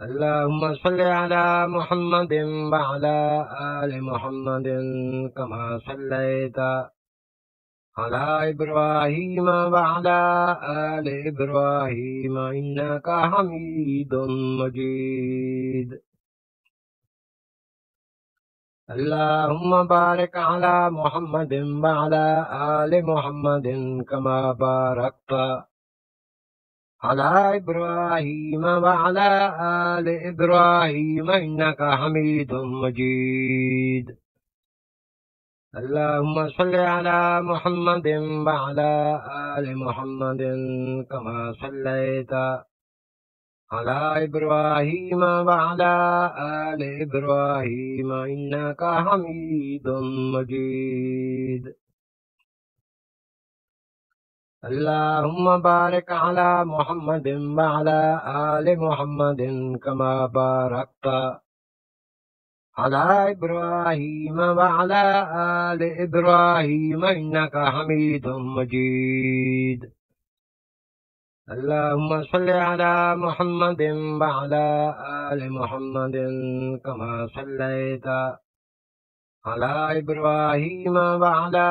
اللهم صل على محمد وعلى آل محمد كما صليت على إبراهيم وعلى آل إبراهيم إنك حميد مجيد. اللهم بارك على محمد وعلى آل محمد كما باركت على إبراهيم وعلى آل إبراهيم إنك حميد مجيد. اللهم صل على محمد وعلى آل محمد كما صليت على إبراهيم وعلى آل إبراهيم إنك حميد مجيد. اللهم بارك على محمد وعلى آل محمد كما باركت على إبراهيم وعلى آل إبراهيم إنك حميد مجيد. اللهم صل على محمد وعلى آل محمد كما صليت على إبراهيم وعلى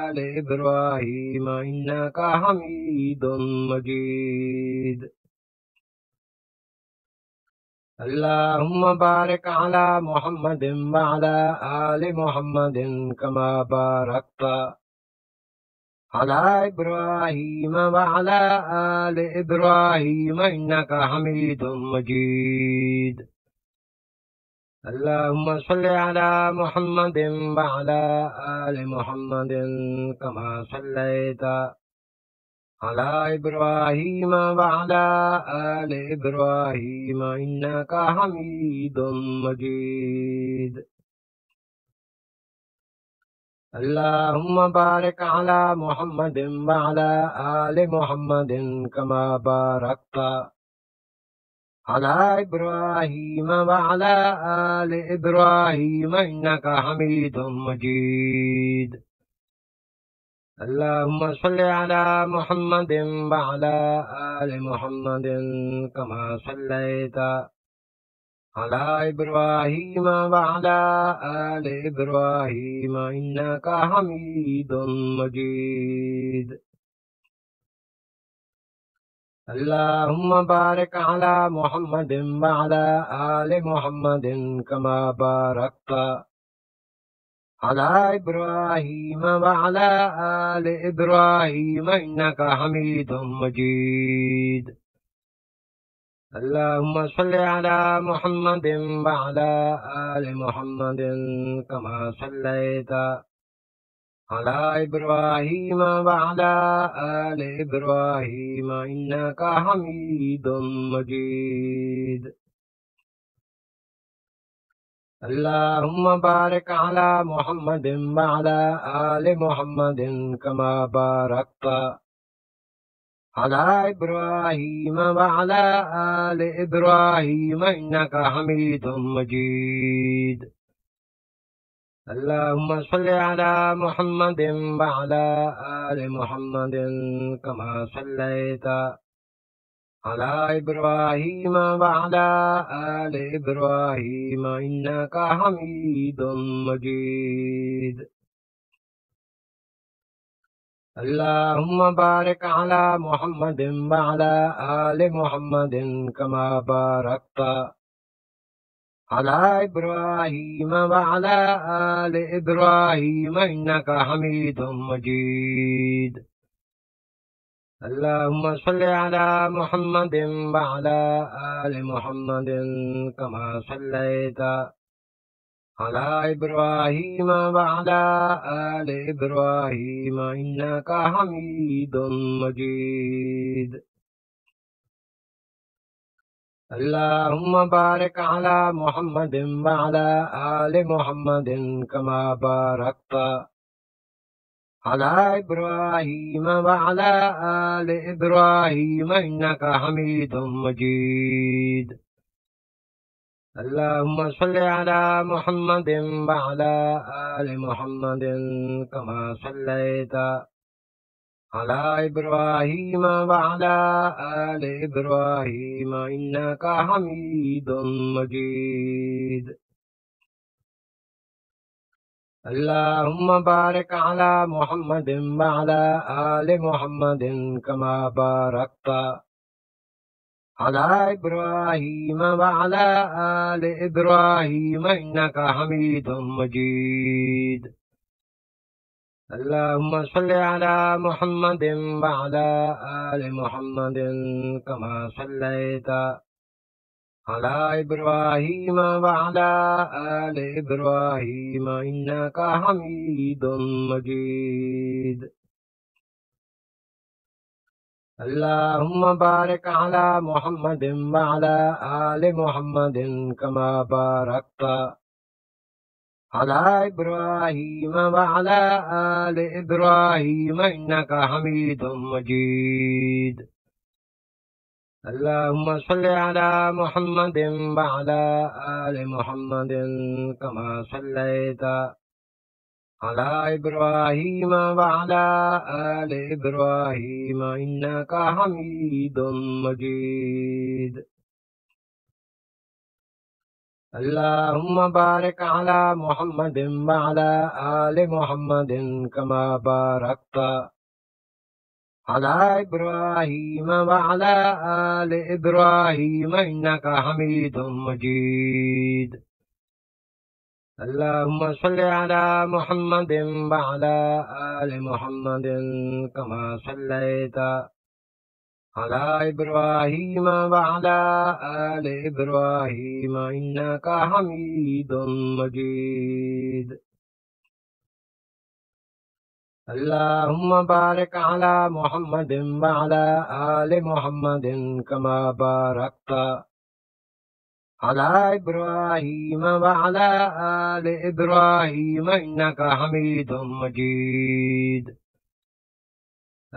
آل إبراهيم إنك حميد مجيد. اللهم بارك على محمد وعلى آل محمد كما باركت على إبراهيم وعلى آل إبراهيم إنك حميد مجيد. اللهم صل على محمد وعلى آل محمد كما صليت على إبراهيم وعلى آل إبراهيم إنك حميد مجيد. اللهم بارك على محمد وعلى آل محمد كما باركت على إبراهيم وعلى آل إبراهيم إنك حميد مجيد. اللهم صل على محمد وعلى آل محمد كما صليت على إبراهيم وعلى آل إبراهيم إنك حميد مجيد. اللهم بارك على محمد وعلى آل محمد كما باركت على إبراهيم وعلى آل إبراهيم إنك حميد مجيد. اللهم صل على محمد وعلى آل محمد كما صليت على إبراهيم وعلى آل إبراهيم إنك حميد مجيد. اللهم بارك على محمد وعلى آل محمد كما باركت على إبراهيم وعلى آل إبراهيم إنك حميد مجيد. اللهم صل على محمد وعلى آل محمد كما صليت على إبراهيم وعلى آل إبراهيم إنك حميد مجيد. اللهم بارك على محمد وعلى آل محمد كما باركت على إبراهيم وعلى آل إبراهيم إنك حميد مجيد. اللهم صل على محمد وعلى آل محمد كما صليت على إبراهيم وعلى آل إبراهيم إنك حميد مجيد. اللهم بارك على محمد وعلى آل محمد كما باركت على إبراهيم وعلى آل إبراهيم إنك حميد مجيد. اللهم صل على محمد وعلى آل محمد كما صليت على إبراهيم وعلى آل إبراهيم إنك حميد مجيد اللهم بارك على محمد وعلى آل محمد كما باركت على إبراهيم وعلى آل إبراهيم إنك حميد مجيد اللهم صل على محمد وعلى آل محمد كما صليت على إبراهيم وعلى آل إبراهيم إنك حميد مجيد اللهم بارك على محمد وعلى آل محمد كما باركت على إبراهيم وعلى آل إبراهيم إنك حميد مجيد اللهم صل على محمد وعلى آل محمد كما صليت على إبراهيم وعلى آل إبراهيم إنك حميد مجيد اللهم بارك على محمد وعلى آل محمد كما باركت على إبراهيم وعلى آل إبراهيم إنك حميد مجيد اللهم صل على محمد وعلى آل محمد كما صليت على إبراهيم وعلى آل إبراهيم إنك حميد مجيد اللهم بارك على محمد وعلى آل محمد كما باركت على إبراهيم وعلى آل إبراهيم إنك حميد مجيد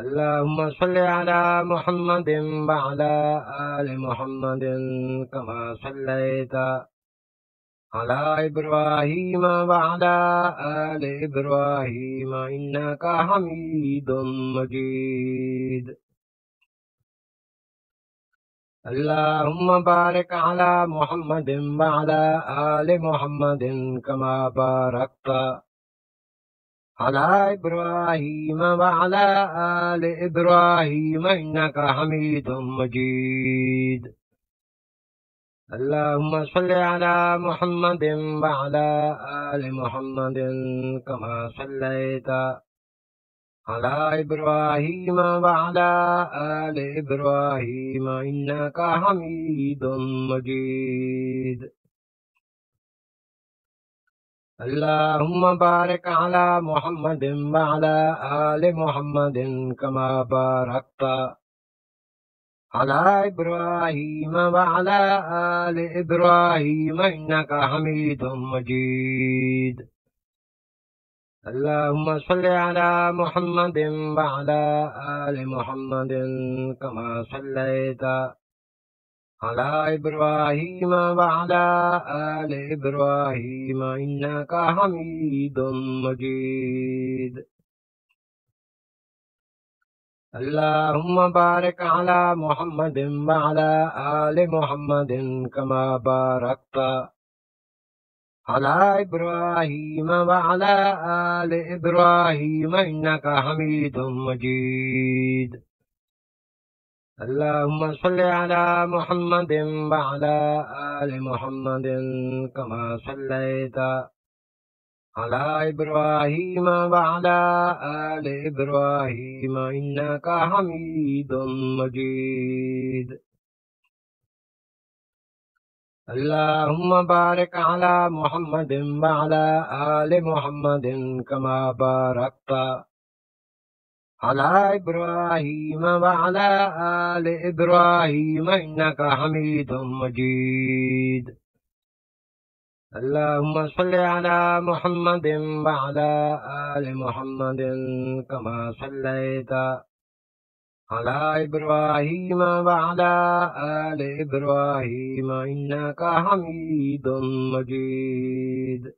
اللهم صل على محمد وعلى آل محمد كما صليت على إبراهيم وعلى آل إبراهيم إنك حميد مجيد اللهم بارك على محمد وعلى آل محمد كما باركت على إبراهيم وعلى آل إبراهيم إنك حميد مجيد اللهم صل على محمد وعلى آل محمد كما صليت على إبراهيم وعلى آل إبراهيم إنك حميد مجيد اللهم بارك على محمد وعلى آل محمد كما باركت على إبراهيم وعلى آل إبراهيم إنك حميد مجيد اللهم صل على محمد وعلى آل محمد كما صليت على إبراهيم وعلى آل إبراهيم إنك حميد مجيد اللهم بارك على محمد وعلى آل محمد كما باركت على إبراهيم وعلى آل إبراهيم إنك حميد مجيد اللهم صل على محمد وعلى آل محمد كما صليت على إبراهيم وعلى آل إبراهيم إنك حميد مجيد اللهم بارك على محمد وعلى آل محمد كما باركت على إبراهيم وعلى آل إبراهيم إنك حميد مجيد اللهم صل على محمد وعلى آل محمد كما صليت على إبراهيم وعلى آل إبراهيم إنك حميد مجيد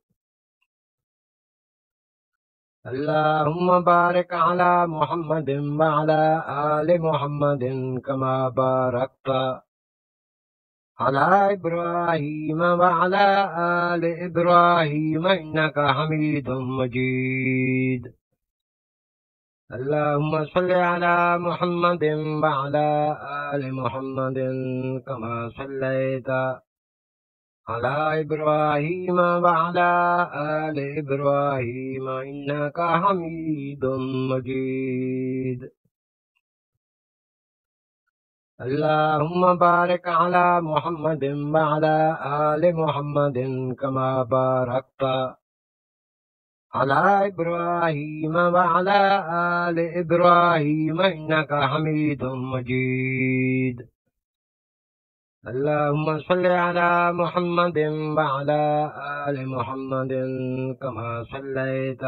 اللهم بارك على محمد وعلى آل محمد كما باركت على إبراهيم وعلى آل إبراهيم إنك حميد مجيد اللهم صل على محمد وعلى آل محمد كما صليت على إبراهيم وعلى آل إبراهيم إنك حميد مجيد اللهم بارك على محمد وعلى آل محمد كما باركت على إبراهيم وعلى آل إبراهيم إنك حميد مجيد اللهم صل على محمد وعلى آل محمد كما صليت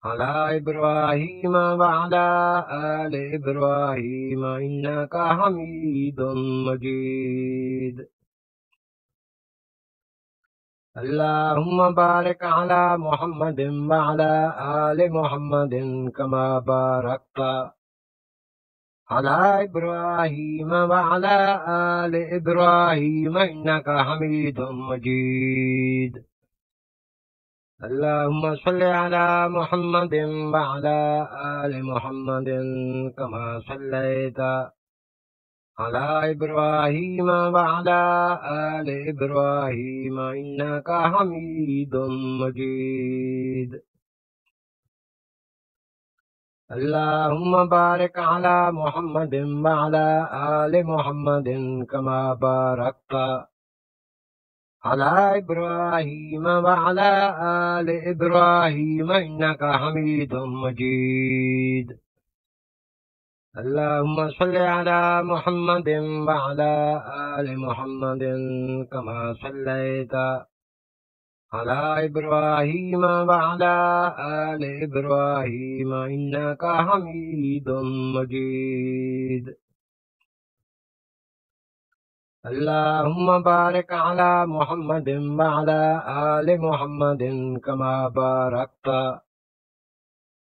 على إبراهيم وعلى آل إبراهيم إنك حميد مجيد اللهم بارك على محمد وعلى آل محمد كما باركت على إبراهيم وعلى آل إبراهيم إنك حميد مجيد اللهم صل على محمد وعلى آل محمد كما صليت على إبراهيم وعلى آل إبراهيم إنك حميد مجيد اللهم بارك على محمد وعلى آل محمد كما باركت على إبراهيم وعلى آل إبراهيم إنك حميد مجيد اللهم صل على محمد وعلى آل محمد كما صليت على إبراهيم وعلى آل إبراهيم إنك حميد مجيد اللهم بارك على محمد وعلى آل محمد كما باركت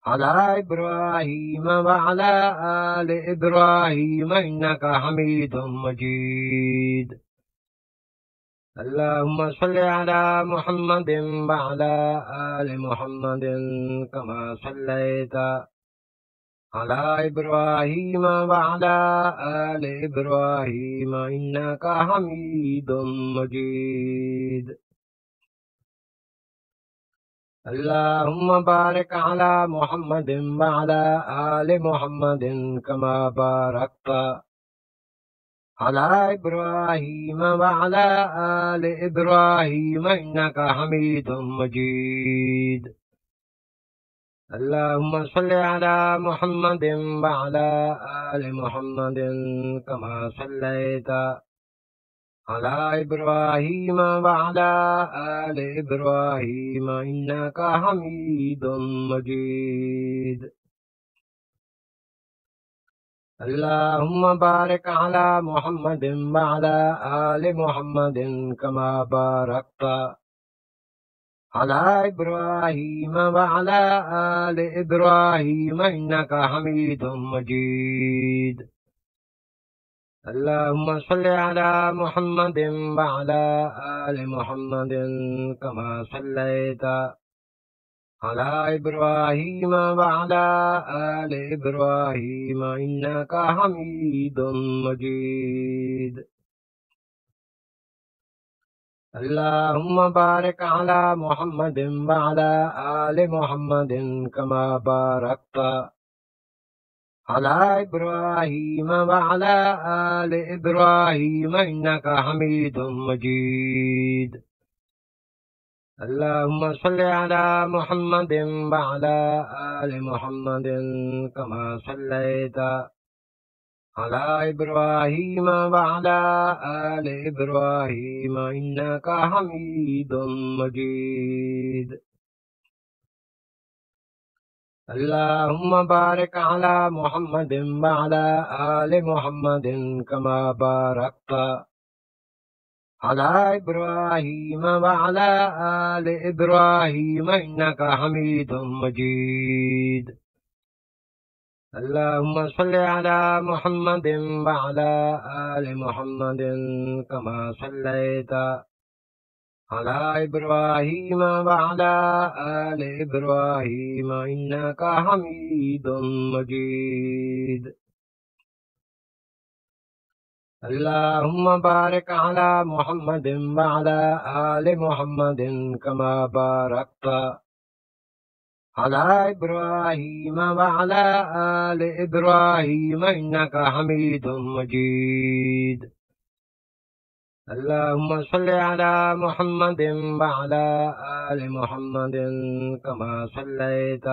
على إبراهيم وعلى آل إبراهيم إنك حميد مجيد اللهم صل على محمد وعلى آل محمد كما صليت على إبراهيم وعلى آل إبراهيم إنك حميد مجيد اللهم بارك على محمد وعلى آل محمد كما باركت على إبراهيم وعلى آل إبراهيم إنك حميد مجيد اللهم صل على محمد وعلى آل محمد كما صليت على إبراهيم وعلى آل إبراهيم إنك حميد مجيد اللهم بارك على محمد وعلى آل محمد كما باركت على إبراهيم وعلى آل إبراهيم إنك حميد مجيد اللهم صل على محمد وعلى آل محمد كما صليت على إبراهيم وعلى آل إبراهيم إنك حميد مجيد اللهم بارك على محمد وعلى آل محمد كما باركت على إبراهيم وعلى آل إبراهيم إنك حميد مجيد اللهم صل على محمد وعلى آل محمد كما صليت على إبراهيم وعلى آل إبراهيم إنك حميد مجيد اللهم بارك على محمد وعلى آل محمد كما باركت على إبراهيم وعلى آل إبراهيم إنك حميد مجيد اللهم صل على محمد وعلى آل محمد كما صليت على إبراهيم وعلى آل إبراهيم إنك حميد مجيد اللهم بارك على محمد وعلى آل محمد كما باركت على إبراهيم وعلى آل إبراهيم إنك حميد مجيد اللهم صل على محمد وعلى آل محمد كما صليت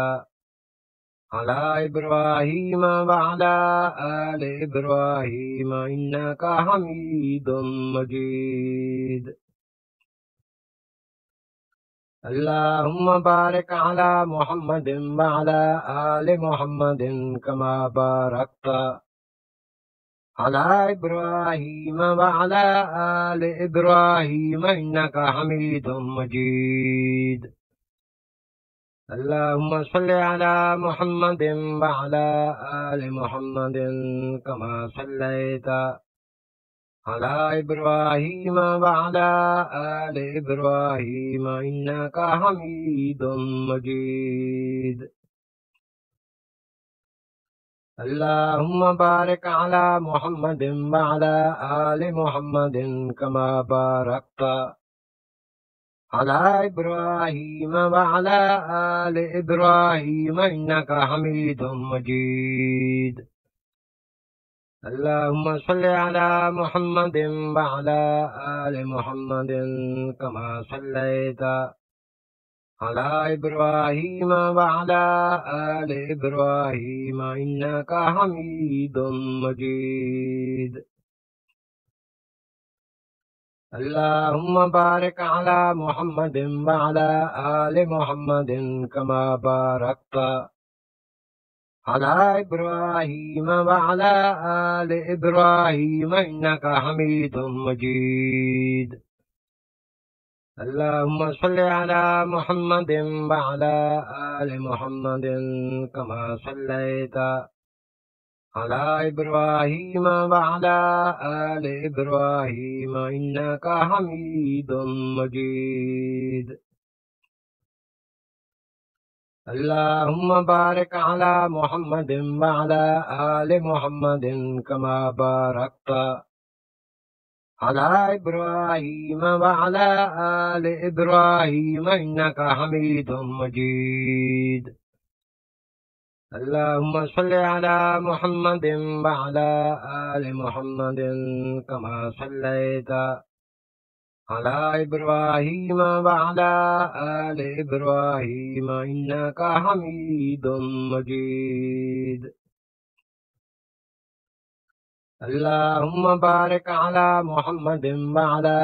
على إبراهيم وعلى آل إبراهيم إنك حميد مجيد اللهم بارك على محمد وعلى آل محمد كما باركت على إبراهيم وعلى آل إبراهيم إنك حميد مجيد اللهم صل على محمد وعلى آل محمد كما صليت على إبراهيم وعلى آل إبراهيم إنك حميد مجيد اللهم بارك على محمد وعلى آل محمد كما باركت على إبراهيم وعلى آل إبراهيم إنك حميد مجيد اللهم صل على محمد وعلى آل محمد كما صليت على إبراهيم وعلى آل إبراهيم إنك حميد مجيد اللهم بارك على محمد وعلى آل محمد كما باركت على إبراهيم وعلى آل إبراهيم إنك حميد مجيد اللهم صل على محمد وعلى آل محمد كما صليت على إبراهيم وعلى آل إبراهيم إنك حميد مجيد اللهم بارك على محمد وعلى آل محمد كما باركت على إبراهيم وعلى آل إبراهيم إنك حميد مجيد اللهم صل على محمد وعلى آل محمد كما صليت على إبراهيم وعلى آل إبراهيم إنك حميد مجيد اللهم بارك على محمد وعلى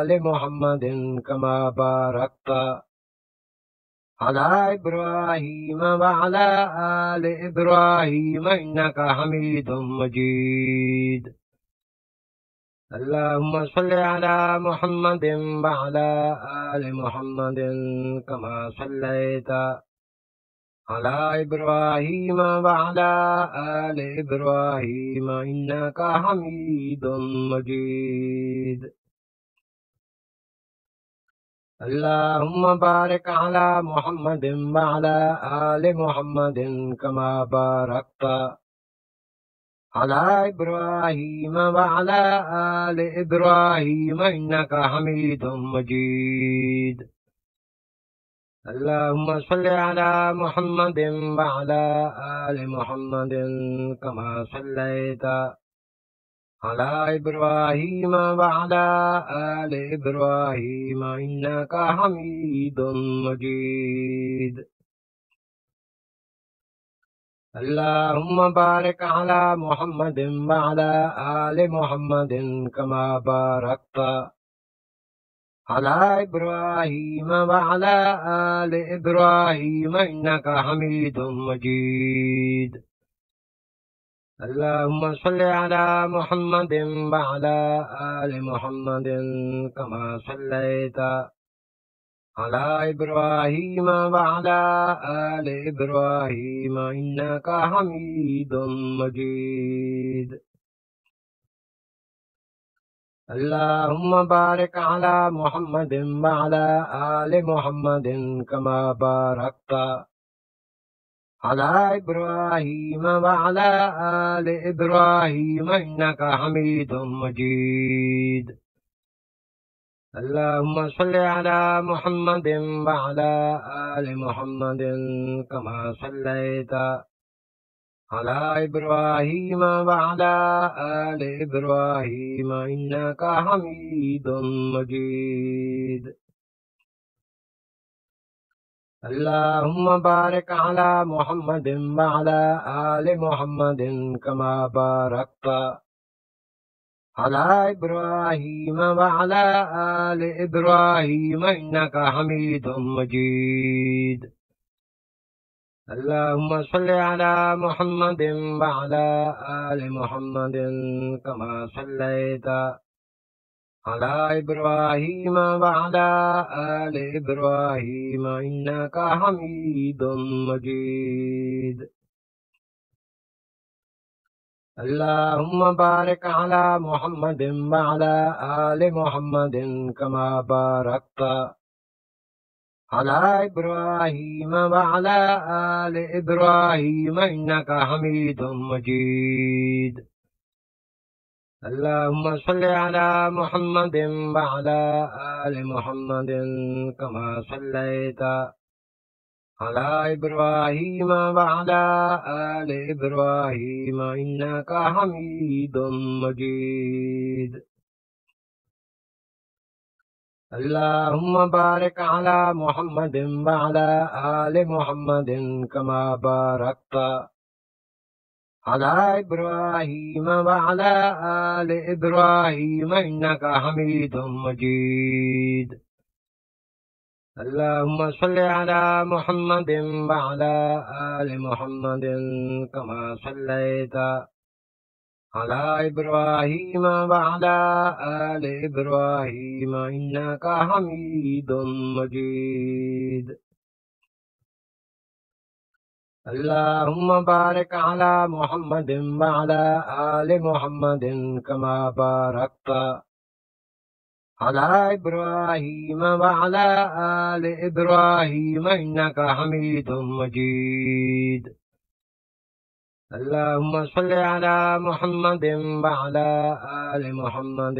آل محمد كما باركت على إبراهيم وعلى آل إبراهيم إنك حميد مجيد اللهم صل على محمد وعلى آل محمد كما صليت على إبراهيم وعلى آل إبراهيم إنك حميد مجيد اللهم بارك على محمد وعلى آل محمد كما باركت على إبراهيم وعلى آل إبراهيم إنك حميد مجيد اللهم صل على محمد وعلى آل محمد كما صليت على إبراهيم وعلى آل إبراهيم إنك حميد مجيد اللهم بارك على محمد وعلى آل محمد كما باركت على إبراهيم وعلى آل إبراهيم إنك حميد مجيد اللهم صل على محمد وعلى آل محمد كما صليت على إبراهيم وعلى آل إبراهيم إنك حميد مجيد اللهم بارك على محمد وعلى آل محمد كما باركت على إبراهيم وعلى آل إبراهيم إنك حميد مجيد اللهم صل على محمد وعلى آل محمد كما صليت على إبراهيم وعلى آل إبراهيم إنك حميد مجيد اللهم بارك على محمد وعلى آل محمد كما باركت على إبراهيم وعلى آل إبراهيم إنك حميد مجيد اللهم صل على محمد وعلى آل محمد كما صليت على إبراهيم وعلى آل إبراهيم إنك حميد مجيد اللهم بارك على محمد وعلى آل محمد كما باركت على إبراهيم وعلى آل إبراهيم إنك حميد مجيد اللهم صل على محمد وعلى آل محمد كما صليت على إبراهيم وعلى آل إبراهيم إنك حميد مجيد اللهم بارك على محمد وعلى آل محمد كما باركت على إبراهيم وعلى آل إبراهيم إنك حميد مجيد اللهم صل على محمد وعلى آل محمد كما صليت على إبراهيم وعلى آل إبراهيم إنك حميد مجيد اللهم بارك على محمد وعلى آل محمد كما باركت على إبراهيم وعلى آل إبراهيم إنك حميد مجيد اللهم صل على محمد وعلى آل محمد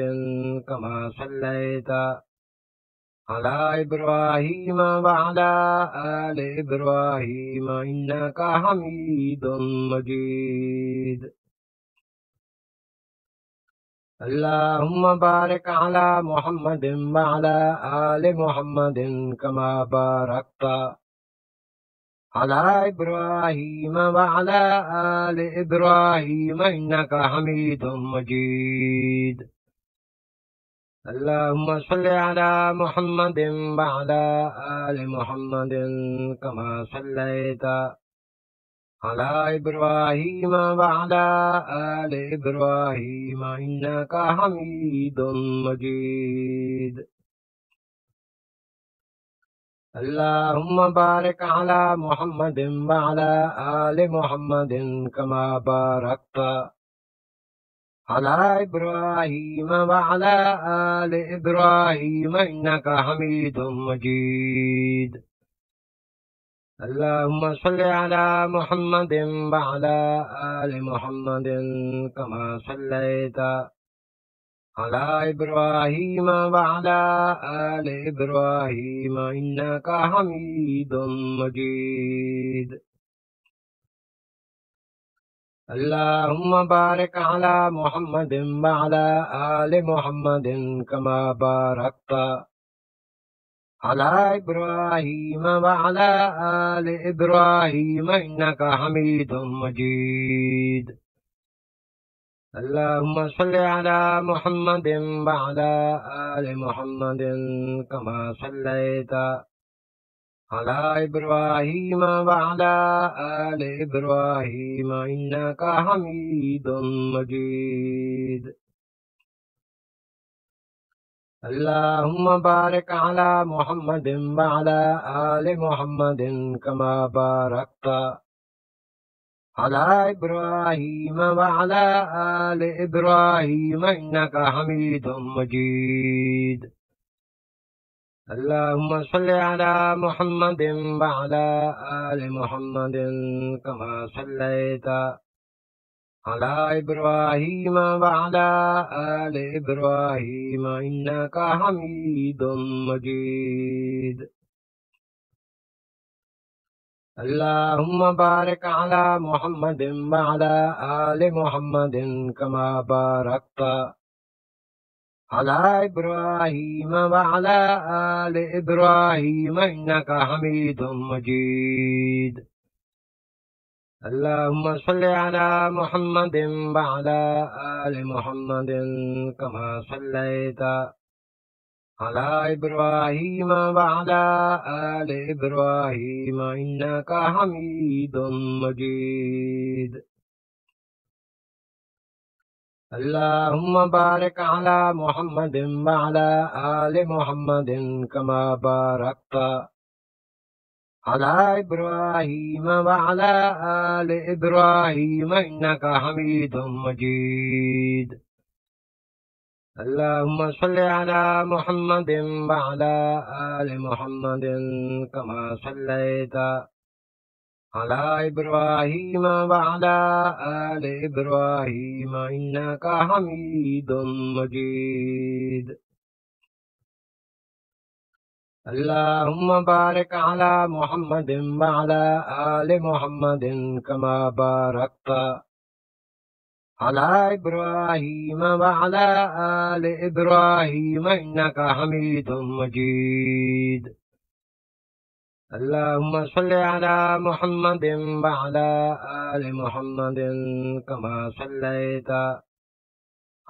كما صليت على إبراهيم وعلى آل إبراهيم إنك حميد مجيد اللهم بارك على محمد وعلى آل محمد كما باركت على إبراهيم وعلى آل إبراهيم إنك حميد مجيد اللهم صل على محمد وعلى آل محمد كما صليت على إبراهيم وعلى آل إبراهيم إنك حميد مجيد اللهم بارك على محمد وعلى آل محمد كما باركت على إبراهيم وعلى آل إبراهيم إنك حميد مجيد اللهم صل على محمد وعلى آل محمد كما صليت على إبراهيم وعلى آل إبراهيم إنك حميد مجيد اللهم بارك على محمد وعلى آل محمد كما باركت على إبراهيم وعلى آل إبراهيم إنك حميد مجيد اللهم صل على محمد وعلى آل محمد كما صليت على إبراهيم وعلى آل إبراهيم إنك حميد مجيد. اللهم بارك على محمد وعلى آل محمد كما باركت على إبراهيم وعلى آل إبراهيم إنك حميد مجيد. اللهم صل على محمد وعلى آل محمد كما صليت على إبراهيم وعلى آل إبراهيم إنك حميد مجيد. اللهم بارك على محمد وعلى آل محمد كما باركت على إبراهيم وعلى آل إبراهيم إنك حميد مجيد. اللهم صل على محمد وعلى آل محمد كما صليت على إبراهيم وعلى آل إبراهيم إنك حميد مجيد. اللهم بارك على محمد وعلى آل محمد كما باركت على إبراهيم وعلى آل إبراهيم إنك حميد مجيد. اللهم صل على محمد وعلى آل محمد كما صليت على إبراهيم وعلى آل إبراهيم إنك حميد مجيد. اللهم بارك على محمد وعلى آل محمد كما باركت على إبراهيم وعلى آل إبراهيم إنك حميد مجيد. اللهم صل على محمد وعلى آل محمد كما صليت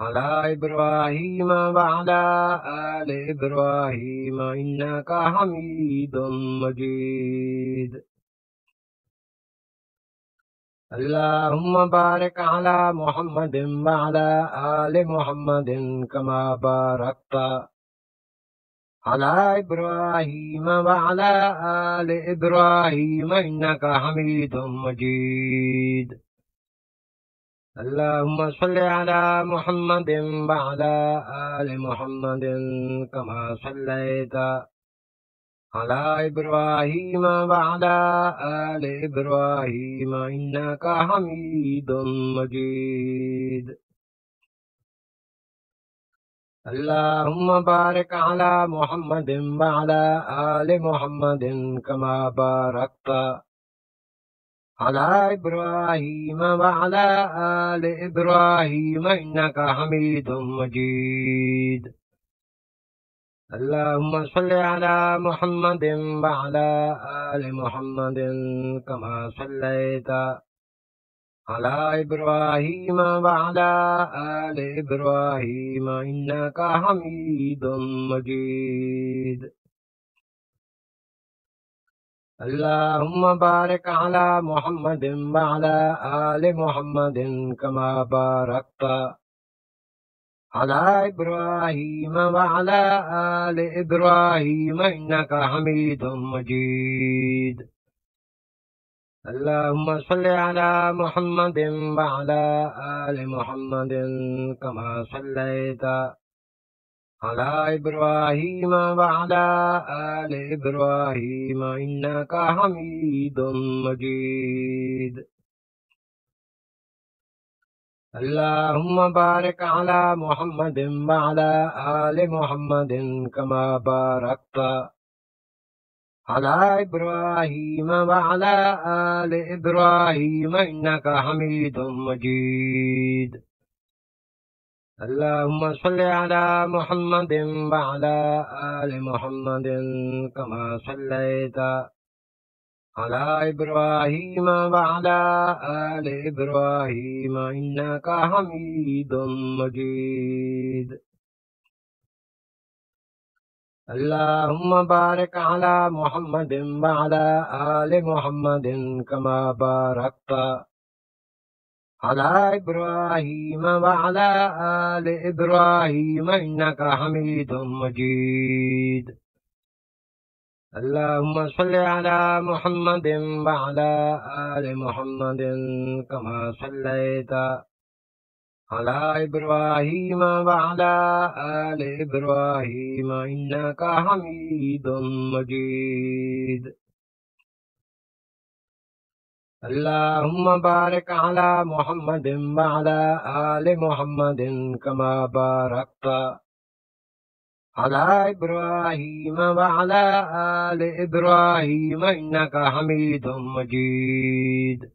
على إبراهيم وعلى آل إبراهيم إنك حميد مجيد. اللهم بارك على محمد وعلى آل محمد كما باركت على إبراهيم وعلى آل إبراهيم إنك حميد مجيد. اللهم صل على محمد وعلى آل محمد كما صليت على إبراهيم وعلى آل إبراهيم إنك حميد مجيد. اللهم بارك على محمد وعلى آل محمد كما باركت على إبراهيم وعلى آل إبراهيم إنك حميد مجيد. اللهم صل على محمد وعلى آل محمد كما صليت على إبراهيم وعلى آل إبراهيم إنك حميد مجيد. اللهم بارك على محمد وعلى آل محمد كما باركت على إبراهيم وعلى آل إبراهيم إنك حميد مجيد. اللهم صل على محمد وعلى آل محمد كما صليت على إبراهيم وعلى آل إبراهيم إنك حميد مجيد. اللهم بارك على محمد وعلى آل محمد كما باركت على إبراهيم وعلى آل إبراهيم إنك حميد مجيد. اللهم صل على محمد وعلى آل محمد كما صليت على إبراهيم وعلى آل إبراهيم إنك حميد مجيد. اللهم بارك على محمد وعلى آل محمد كما باركت على إبراهيم وعلى آل إبراهيم إنك حميد مجيد اللهم صل على محمد وعلى آل محمد كما صليت على إبراهيم وعلى آل إبراهيم إنك حميد مجيد اللهم بارك على محمد وعلى آل محمد كما باركت على إبراهيم وعلى آل إبراهيم إنك حميد مجيد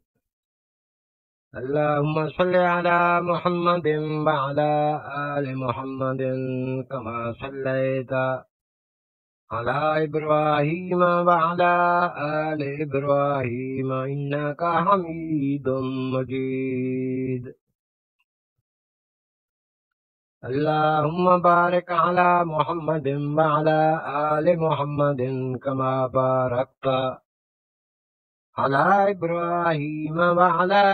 اللهم صل على محمد وعلى آل محمد كما صليت على إبراهيم وعلى آل إبراهيم إنك حميد مجيد اللهم بارك على محمد وعلى آل محمد كما باركت على إبراهيم وعلى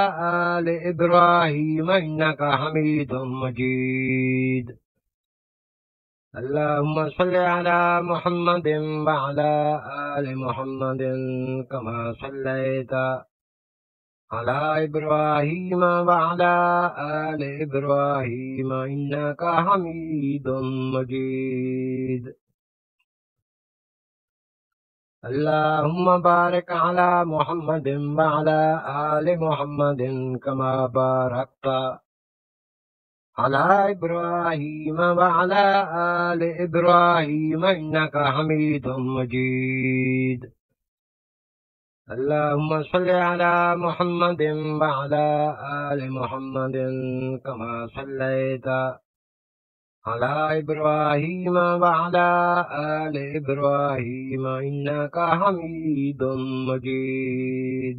آل إبراهيم إنك حميد مجيد اللهم صل على محمد وعلى آل محمد كما صليت على إبراهيم وعلى آل إبراهيم إنك حميد مجيد اللهم بارك على محمد وعلى آل محمد كما باركت على إبراهيم وعلى آل إبراهيم إنك حميد مجيد اللهم صل على محمد وعلى آل محمد كما صليت على إبراهيم وعلى آل إبراهيم إنك حميد مجيد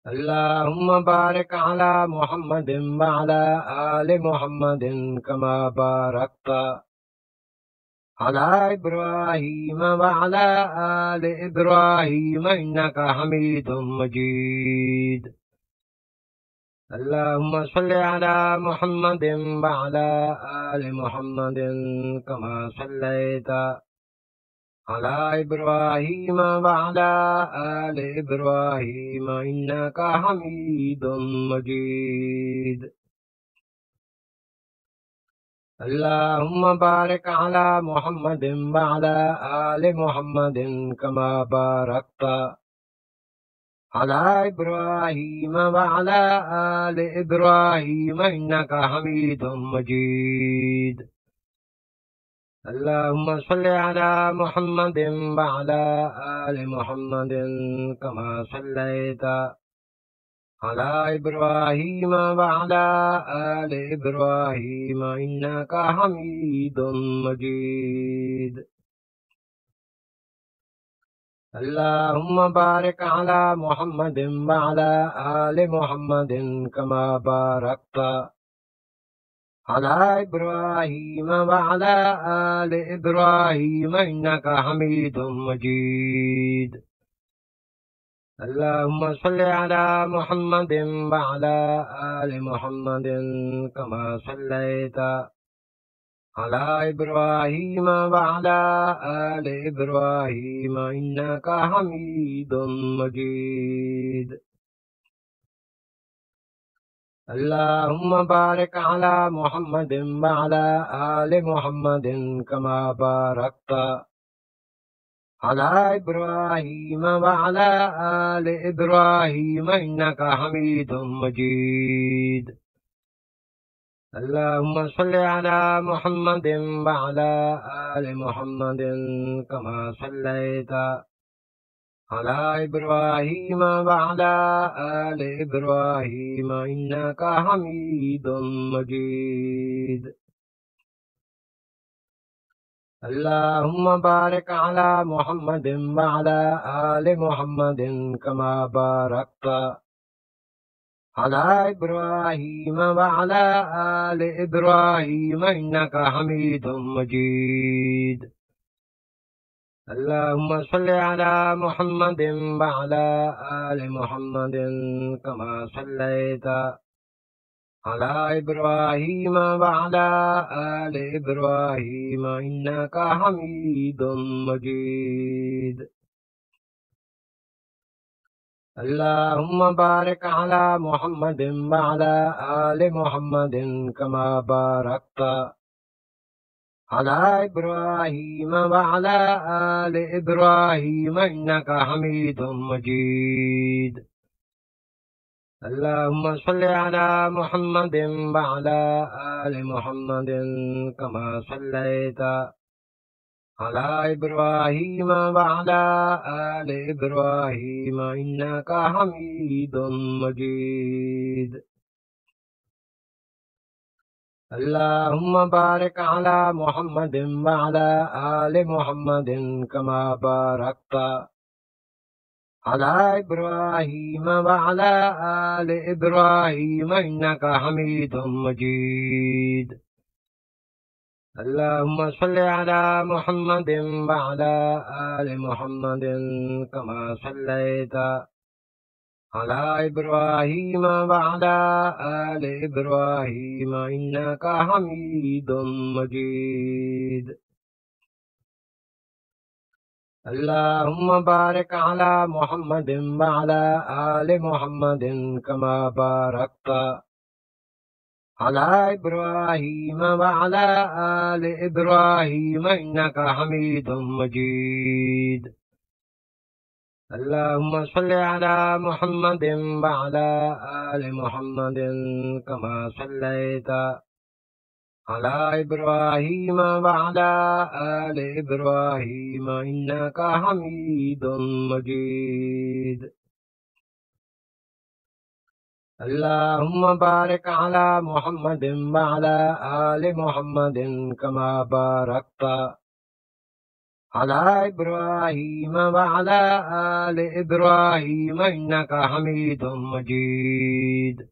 اللهم بارك على محمد وعلى آل محمد كما باركت على إبراهيم وعلى آل إبراهيم إنك حميد مجيد اللهم صل على محمد وعلى آل محمد كما صليت على إبراهيم وعلى آل إبراهيم إنك حميد مجيد اللهم بارك على محمد وعلى آل محمد كما باركت على إبراهيم وعلى آل إبراهيم إنك حميد مجيد اللهم صل على محمد وعلى آل محمد كما صليت على إبراهيم وعلى آل إبراهيم إنك حميد مجيد اللهم بارك على محمد وعلى آل محمد كما باركت على إبراهيم وعلى آل إبراهيم إنك حميد مجيد اللهم صل على محمد وعلى آل محمد كما صليت على إبراهيم وعلى آل إبراهيم إنك حميد مجيد اللهم بارك على محمد وعلى آل محمد كما باركت على إبراهيم وعلى آل إبراهيم إنك حميد مجيد اللهم صل على محمد وعلى آل محمد كما صليت على إبراهيم وعلى آل إبراهيم إنك حميد مجيد اللهم بارك على محمد وعلى آل محمد كما باركت على إبراهيم وعلى آل إبراهيم إنك حميد مجيد اللهم صل على محمد وعلى آل محمد كما صليت على إبراهيم وعلى آل إبراهيم إنك حميد مجيد اللهم بارك على محمد وعلى آل محمد كما باركت على إبراهيم وعلى آل إبراهيم إنك حميد مجيد اللهم صل على محمد وعلى آل محمد كما صليت على إبراهيم وعلى آل إبراهيم إنك حميد مجيد اللهم بارك على محمد وعلى آل محمد كما باركت على إبراهيم وعلى آل إبراهيم إنك حميد مجيد اللهم صل على محمد وعلى آل محمد كما صليت على إبراهيم وعلى آل إبراهيم إنك حميد مجيد اللهم بارك على محمد وعلى آل محمد كما باركت على إبراهيم وعلى آل إبراهيم إنك حميد مجيد اللهم صل على محمد وعلى آل محمد كما صليت على إبراهيم وعلى آل إبراهيم إنك حميد مجيد اللهم بارك على محمد وعلى آل محمد كما باركت على إبراهيم وعلى آل إبراهيم إنك حميد مجيد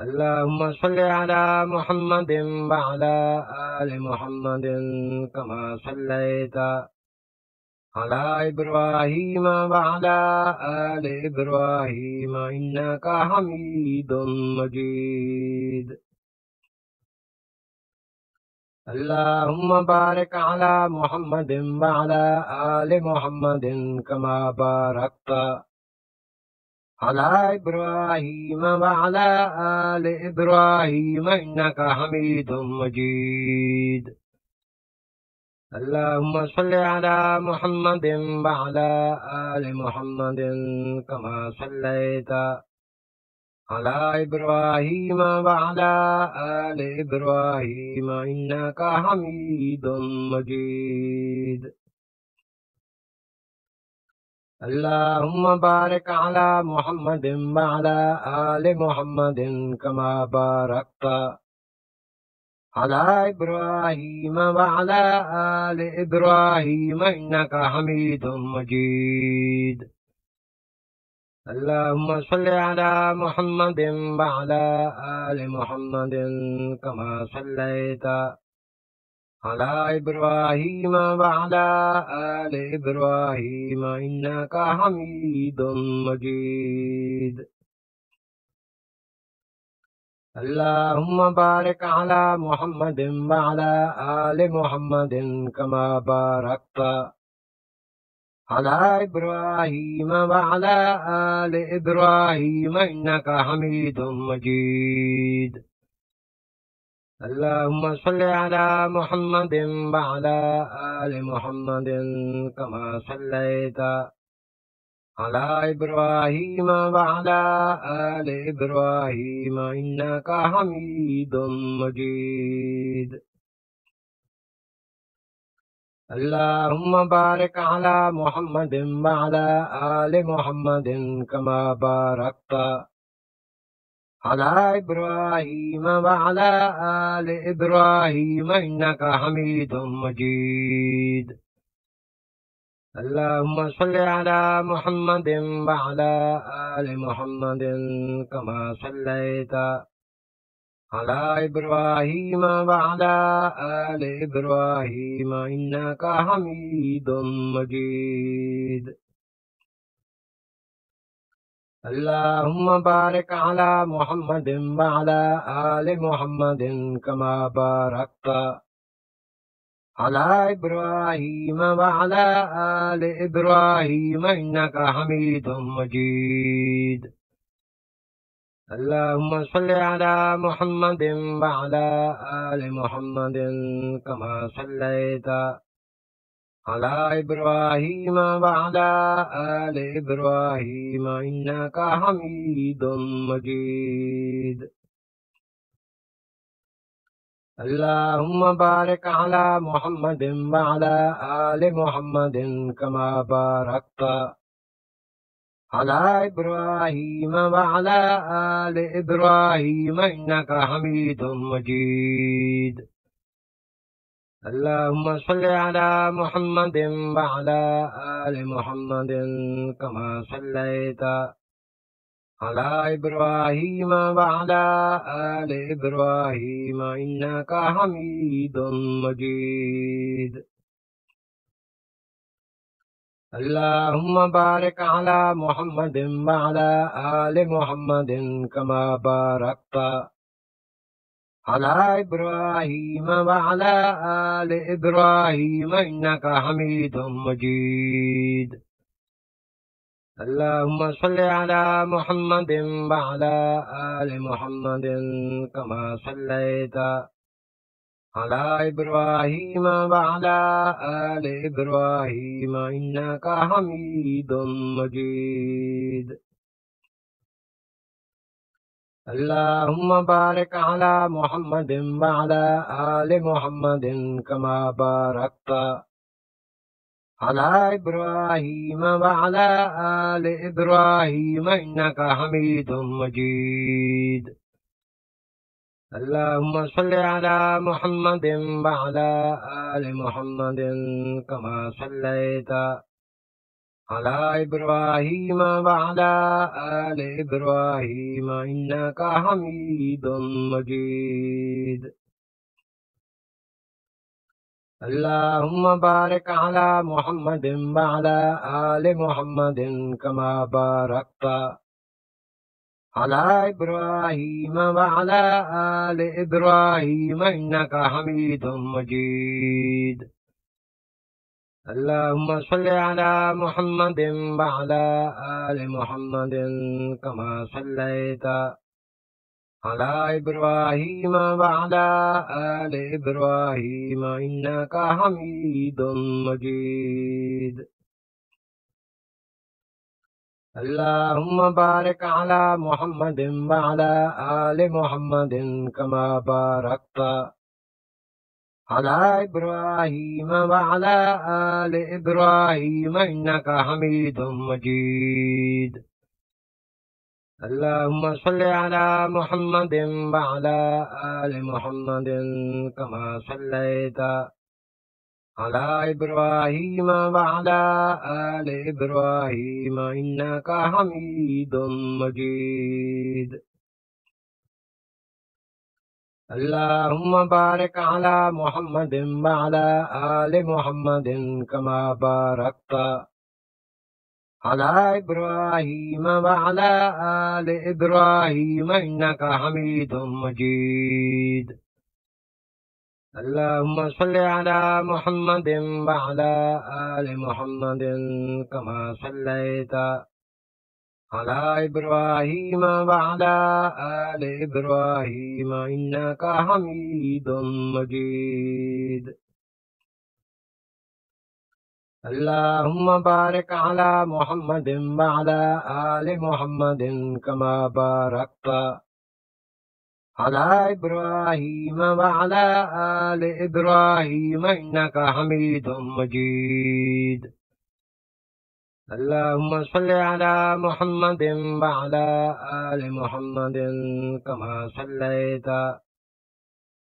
اللهم صل على محمد وعلى آل محمد كما صليت على إبراهيم وعلى آل إبراهيم إنك حميد مجيد اللهم بارك على محمد وعلى آل محمد كما باركت على إبراهيم وعلى آل إبراهيم إنك حميد مجيد اللهم صل على محمد وعلى آل محمد كما صليت على إبراهيم وعلى آل إبراهيم إنك حميد مجيد اللهم بارك على محمد وعلى آل محمد كما باركت على إبراهيم وعلى آل إبراهيم إنك حميد مجيد اللهم صل على محمد وعلى آل محمد كما صليت على إبراهيم وعلى آل إبراهيم إنك حميد مجيد اللهم بارك على محمد وعلى آل محمد كما باركت على إبراهيم وعلى آل إبراهيم إنك حميد مجيد اللهم صل على محمد وعلى آل محمد كما صليت على إبراهيم وعلى آل إبراهيم إنك حميد مجيد اللهم بارك على محمد وعلى آل محمد كما باركت على إبراهيم وعلى آل إبراهيم إنك حميد مجيد اللهم صل على محمد وعلى آل محمد كما صليت على إبراهيم وعلى آل إبراهيم إنك حميد مجيد اللهم بارك على محمد وعلى آل محمد كما باركت على إبراهيم وعلى آل إبراهيم إنك حميد مجيد اللهم صل على محمد وعلى آل محمد كما صليت على إبراهيم وعلى آل إبراهيم إنك حميد مجيد اللهم بارك على محمد وعلى آل محمد كما باركت على إبراهيم وعلى آل إبراهيم إنك حميد مجيد اللهم صل على محمد وعلى آل محمد كما صليت على إبراهيم وعلى آل إبراهيم إنك حميد مجيد اللهم بارك على محمد وعلى آل محمد كما باركت على إبراهيم وعلى آل إبراهيم إنك حميد مجيد اللهم صل على محمد وعلى آل محمد كما صليت على إبراهيم وعلى آل إبراهيم إنك حميد مجيد اللهم بارك على محمد وعلى آل محمد كما باركت على إبراهيم وعلى آل إبراهيم إنك حميد مجيد اللهم صل على محمد وعلى آل محمد كما صليت على إبراهيم وعلى آل إبراهيم إنك حميد مجيد اللهم بارك على محمد وعلى آل محمد كما باركت على إبراهيم وعلى آل إبراهيم إنك حميد مجيد اللهم صل على محمد وعلى آل محمد كما صليت على إبراهيم وعلى آل إبراهيم إنك حميد مجيد اللهم بارك على محمد وعلى آل محمد كما باركت على إبراهيم وعلى آل إبراهيم إنك حميد مجيد اللهم صل على محمد وعلى آل محمد كما صليت على إبراهيم وعلى آل إبراهيم إنك حميد مجيد اللهم بارك على محمد وعلى آل محمد كما باركت على إبراهيم وعلى آل إبراهيم إنك حميد مجيد اللهم صل على محمد وعلى آل محمد كما صليت على إبراهيم وعلى آل إبراهيم إنك حميد مجيد اللهم بارك على محمد وعلى آل محمد كما باركت على إبراهيم وعلى آل إبراهيم إنك حميد مجيد اللهم صل على محمد وعلى آل محمد كما صليت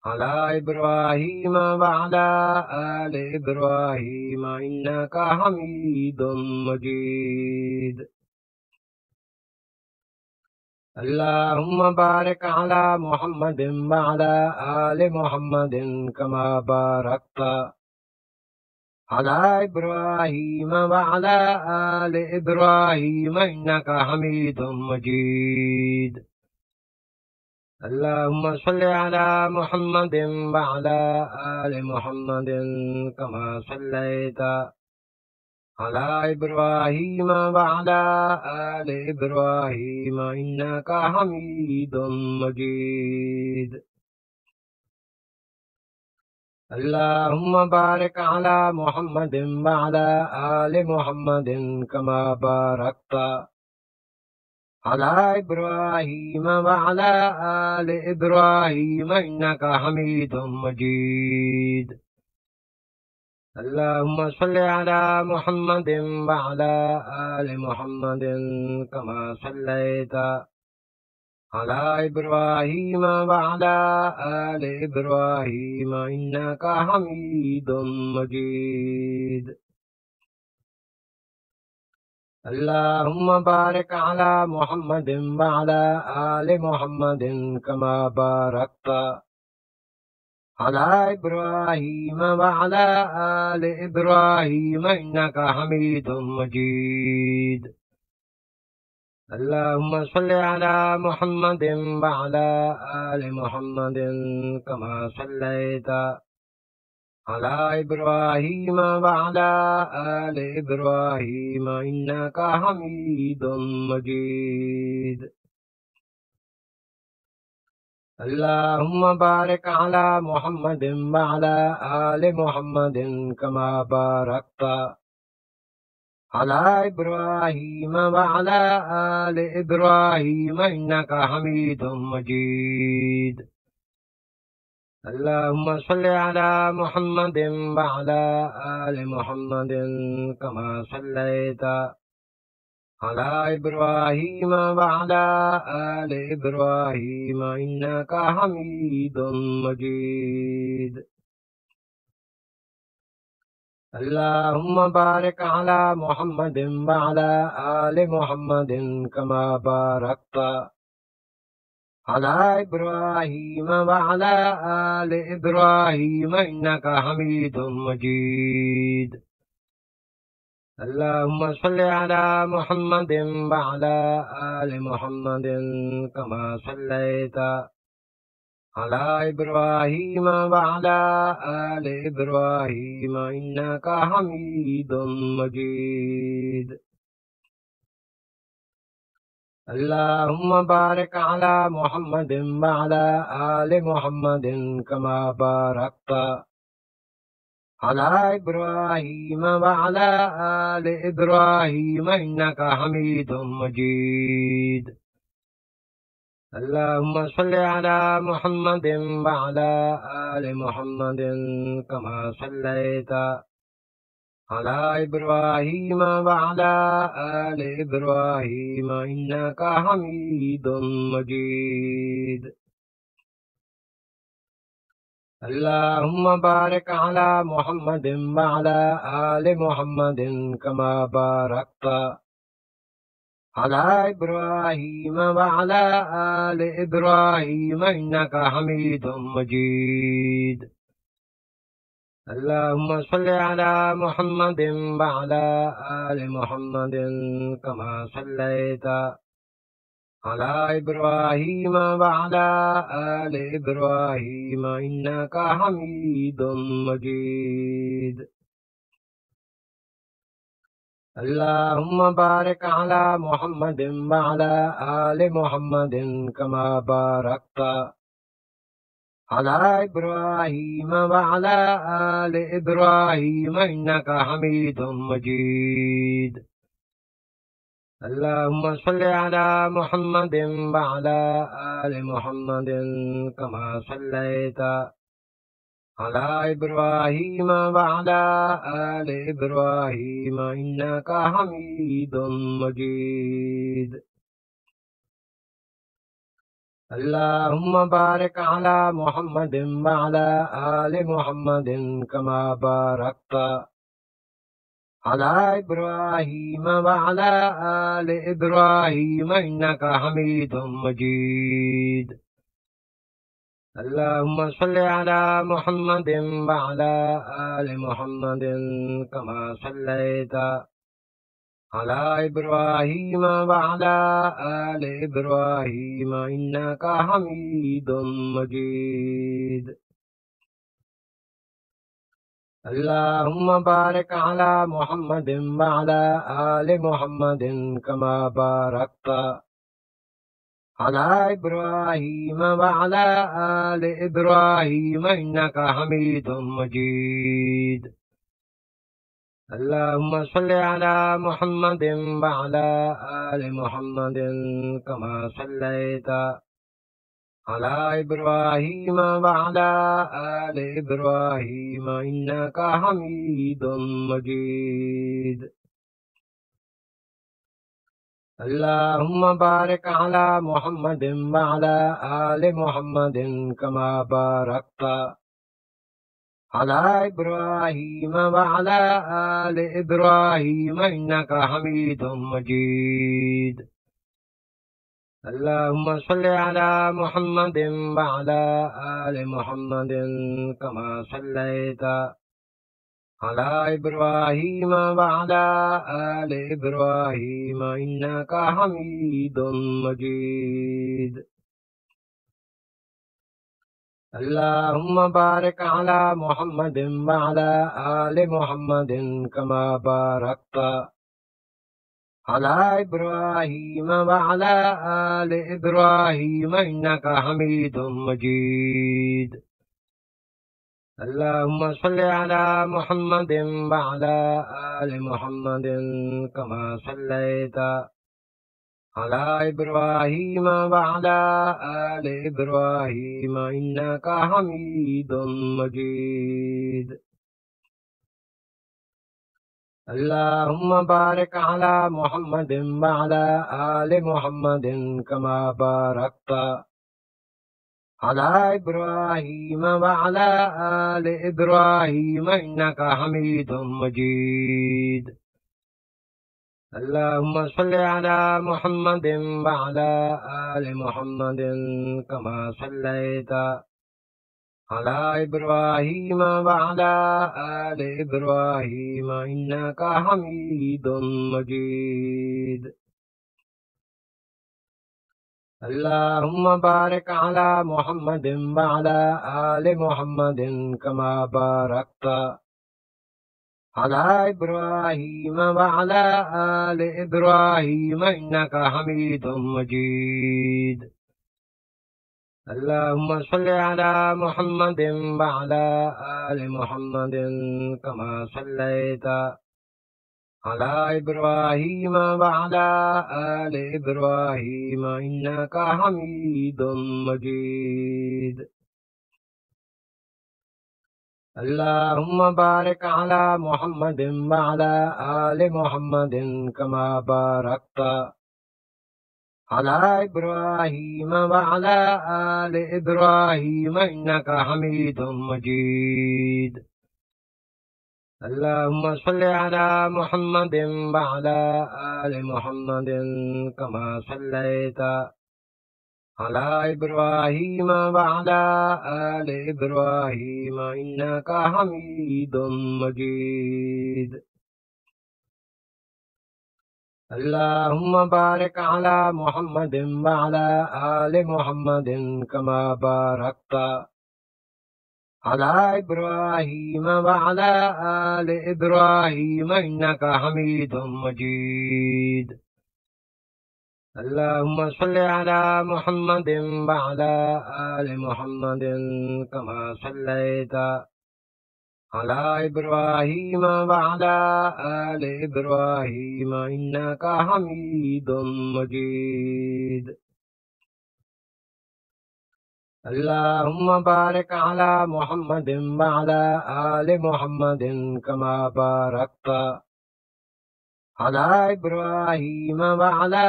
على إبراهيم وعلى آل إبراهيم إنك حميد مجيد. اللهم بارك على محمد وعلى آل محمد كما باركت على إبراهيم وعلى آل إبراهيم إنك حميد مجيد. اللهم صل على محمد وعلى آل محمد كما صليت على إبراهيم وعلى آل إبراهيم إنك حميد مجيد. اللهم بارك على محمد وعلى آل محمد كما باركت على إبراهيم وعلى آل إبراهيم إنك حميد مجيد. اللهم صل على محمد وعلى آل محمد كما صليت على إبراهيم وعلى آل إبراهيم إنك حميد مجيد. اللهم بارك على محمد وعلى آل محمد كما باركت على إبراهيم وعلى آل إبراهيم إنك حميد مجيد. اللهم صل على محمد وعلى آل محمد كما صليت على إبراهيم وعلى آل إبراهيم إنك حميد مجيد. اللهم بارك على محمد وعلى آل محمد كما باركت على إبراهيم وعلى آل إبراهيم إنك حميد مجيد. اللهم صل على محمد وعلى آل محمد كما صليت على إبراهيم وعلى آل إبراهيم إنك حميد مجيد. اللهم بارك على محمد وعلى آل محمد كما باركت على إبراهيم وعلى آل إبراهيم إنك حميد مجيد. اللهم صل على محمد وعلى آل محمد كما صليت على إبراهيم وعلى آل إبراهيم إنك حميد مجيد. اللهم بارك على محمد وعلى آل محمد كما باركت على إبراهيم وعلى آل إبراهيم إنك حميد مجيد. اللهم صل على محمد وعلى آل محمد كما صليت على إبراهيم وعلى آل إبراهيم إنك حميد مجيد. اللهم بارك على محمد وعلى آل محمد كما باركت على إبراهيم وعلى آل إبراهيم إنك حميد مجيد. اللهم صل على محمد وعلى آل محمد كما صليت على إبراهيم وعلى آل إبراهيم إنك حميد مجيد. اللهم بارك على محمد وعلى آل محمد كما باركت على إبراهيم وعلى آل إبراهيم إنك حميد مجيد. اللهم صل على محمد وعلى آل محمد كما صليت على إبراهيم وعلى آل إبراهيم إنك حميد مجيد. اللهم بارك على محمد وعلى آل محمد كما باركت على إبراهيم وعلى آل إبراهيم إنك حميد مجيد اللهم صل على محمد وعلى آل محمد كما صليت على إبراهيم وعلى آل إبراهيم إنك حميد مجيد اللهم بارك على محمد وعلى آل محمد كما باركت على إبراهيم وعلى آل إبراهيم إنك حميد مجيد اللهم صل على محمد وعلى آل محمد كما صليت على إبراهيم وعلى آل إبراهيم إنك حميد مجيد اللهم بارك على محمد وعلى آل محمد كما باركت على إبراهيم وعلى آل إبراهيم إنك حميد مجيد اللهم صل على محمد وعلى آل محمد كما صليت على إبراهيم وعلى آل إبراهيم إنك حميد مجيد اللهم بارك على محمد وعلى آل محمد كما باركت على إبراهيم وعلى آل إبراهيم إنك حميد مجيد اللهم صل على محمد وعلى آل محمد كما صليت على إبراهيم وعلى آل إبراهيم إنك حميد مجيد اللهم بارك على محمد وعلى آل محمد كما باركت على إبراهيم وعلى آل إبراهيم إنك حميد مجيد اللهم صل على محمد وعلى آل محمد كما صليت على إبراهيم وعلى آل إبراهيم إنك حميد مجيد اللهم بارك على محمد وعلى آل محمد كما باركت على إبراهيم وعلى آل إبراهيم إنك حميد مجيد اللهم صل على محمد وعلى آل محمد كما صليت على إبراهيم وعلى آل إبراهيم إنك حميد مجيد اللهم بارك على محمد وعلى آل محمد كما باركت على إبراهيم وعلى آل إبراهيم إنك حميد مجيد اللهم صل على محمد وعلى آل محمد كما صليت على إبراهيم وعلى آل إبراهيم إنك حميد مجيد اللهم بارك على محمد وعلى آل محمد كما باركت على إبراهيم وعلى آل إبراهيم إنك حميد مجيد اللهم صل على محمد وعلى آل محمد كما صليت على إبراهيم وعلى آل إبراهيم إنك حميد مجيد اللهم بارك على محمد وعلى آل محمد كما باركت على إبراهيم وعلى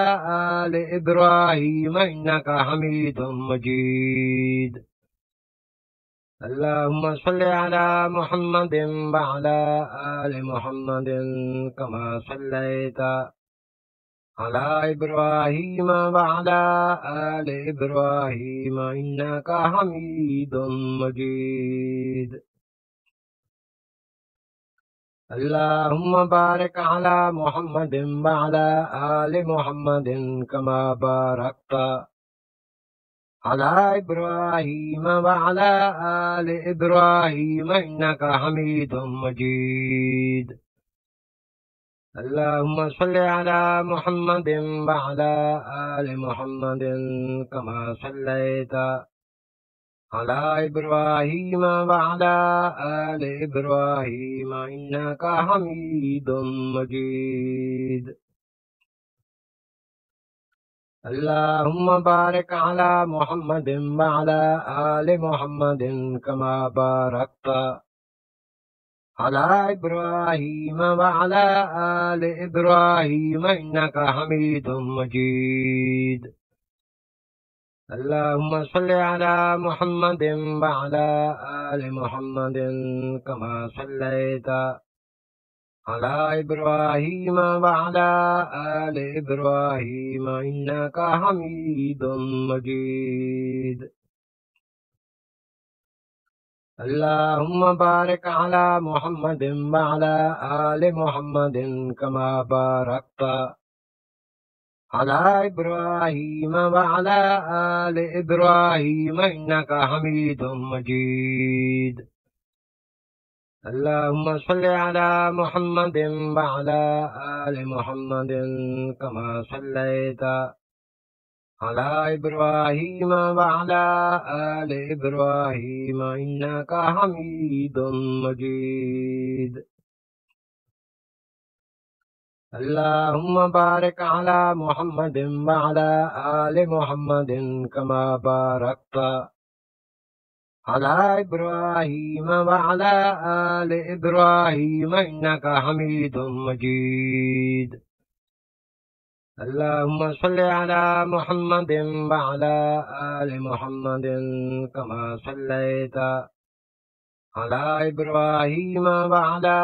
آل إبراهيم إنك حميد مجيد اللهم صل على محمد وعلى آل محمد كما صليت على إبراهيم وعلى آل إبراهيم إنك حميد مجيد اللهم بارك على محمد وعلى آل محمد كما باركت على إبراهيم وعلى آل إبراهيم إنك حميد مجيد اللهم صل على محمد وعلى آل محمد كما صليت على إبراهيم وعلى آل إبراهيم إنك حميد مجيد اللهم بارك على محمد وعلى آل محمد كما باركت على إبراهيم وعلى آل إبراهيم إنك حميد مجيد اللهم صل على محمد وعلى آل محمد كما صليت على إبراهيم وعلى آل إبراهيم إنك حميد مجيد اللهم بارك على محمد وعلى آل محمد كما باركت على إبراهيم وعلى آل إبراهيم إنك حميد مجيد اللهم صل على محمد وعلى آل محمد كما صليت على إبراهيم وعلى آل إبراهيم إنك حميد مجيد اللهم بارك على محمد وعلى آل محمد كما باركت على إبراهيم وعلى آل إبراهيم إنك حميد مجيد اللهم صل على محمد وعلى آل محمد كما صليت على إبراهيم وعلى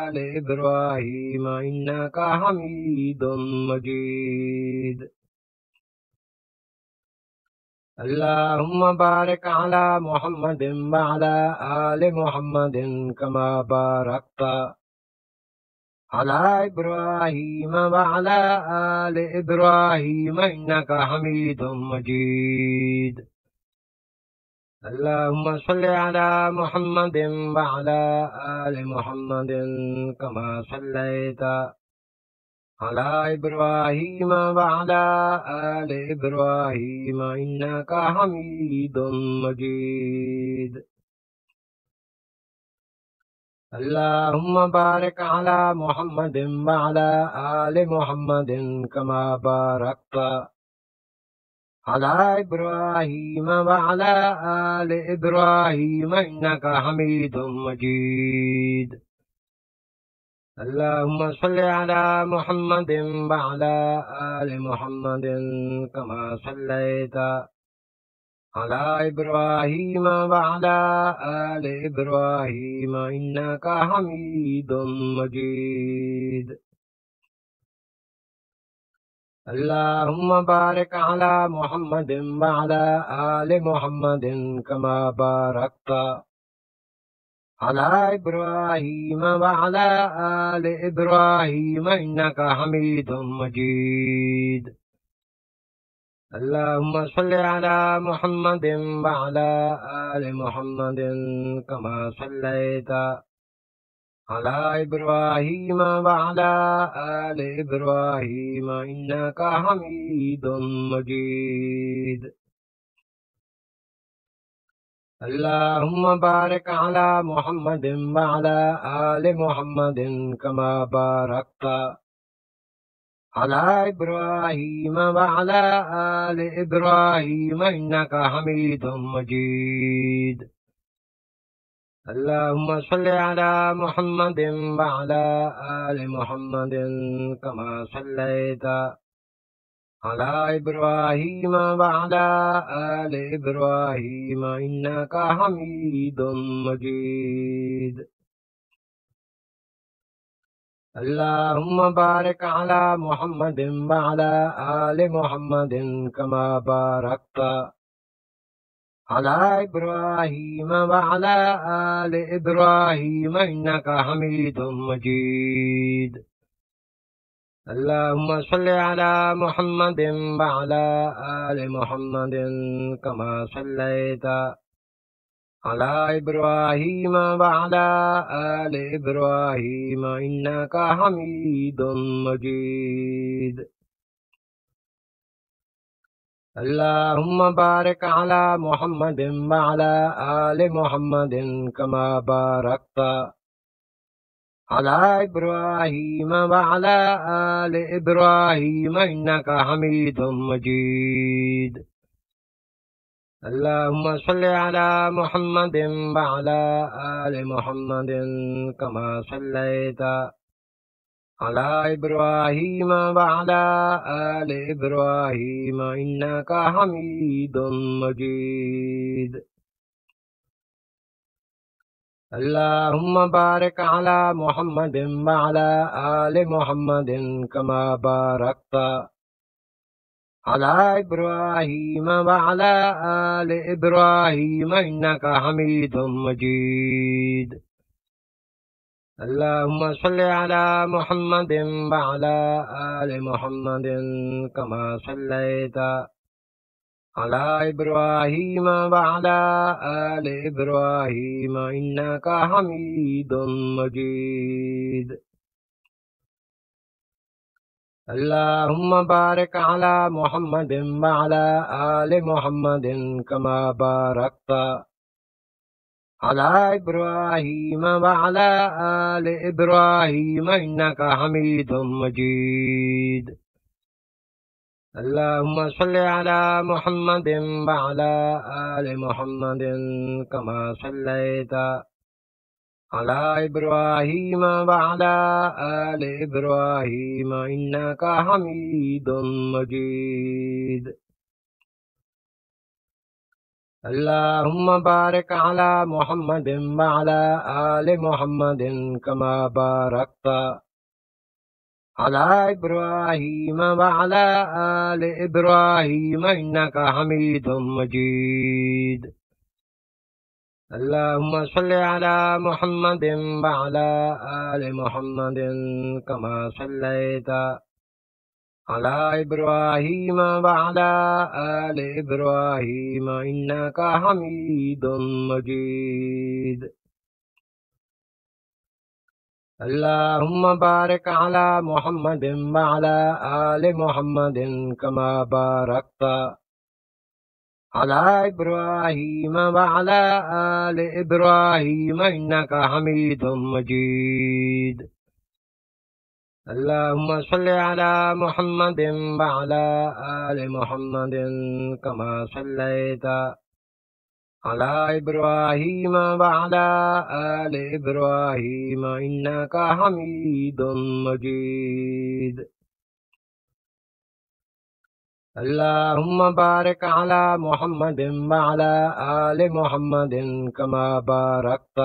آل إبراهيم إنك حميد مجيد اللهم بارك على محمد وعلى آل محمد كما باركت على إبراهيم وعلى آل إبراهيم إنك حميد مجيد اللهم صل على محمد وعلى آل محمد كما صليت على إبراهيم وعلى آل إبراهيم إنك حميد مجيد اللهم بارك على محمد وعلى آل محمد كما باركت على إبراهيم وعلى آل إبراهيم إنك حميد مجيد اللهم صل على محمد وعلى آل محمد كما صليت على إبراهيم وعلى آل إبراهيم إنك حميد مجيد اللهم بارك على محمد وعلى آل محمد كما باركت على إبراهيم وعلى آل إبراهيم إنك حميد مجيد اللهم صل على محمد وعلى آل محمد كما صليت على إبراهيم وعلى آل إبراهيم إنك حميد مجيد اللهم بارك على محمد وعلى آل محمد كما باركت على إبراهيم وعلى آل إبراهيم إنك حميد مجيد اللهم صل على محمد وعلى آل محمد كما صليت على إبراهيم وعلى آل إبراهيم إنك حميد مجيد اللهم بارك على محمد وعلى آل محمد كما باركت على إبراهيم وعلى آل إبراهيم إنك حميد مجيد اللهم صل على محمد وعلى آل محمد كما صليت على إبراهيم وعلى آل إبراهيم إنك حميد مجيد اللهم بارك على محمد وعلى آل محمد كما باركت على إبراهيم وعلى آل إبراهيم إنك حميد مجيد اللهم صل على محمد وعلى آل محمد كما صليت على إبراهيم وعلى آل إبراهيم إنك حميد مجيد اللهم بارك على محمد وعلى آل محمد كما باركت على إبراهيم وعلى آل إبراهيم إنك حميد مجيد اللهم صل على محمد وعلى آل محمد كما صليت على إبراهيم وعلى آل إبراهيم إنك حميد مجيد اللهم بارك على محمد وعلى آل محمد كما باركت على إبراهيم وعلى آل إبراهيم إنك حميد مجيد اللهم صل على محمد وعلى آل محمد كما صليت على إبراهيم وعلى آل إبراهيم إنك حميد مجيد اللهم بارك على محمد وعلى آل محمد كما باركت على إبراهيم وعلى آل إبراهيم إنك حميد مجيد اللهم صل على محمد وعلى آل محمد كما صليت على إبراهيم وعلى آل إبراهيم إنك حميد مجيد اللهم بارك على محمد وعلى آل محمد كما باركت على إبراهيم وعلى آل إبراهيم إنك حميد مجيد اللهم صل على محمد وعلى آل محمد كما صليت على إبراهيم وعلى آل إبراهيم إنك حميد مجيد اللهم بارك على محمد وعلى آل محمد كما باركت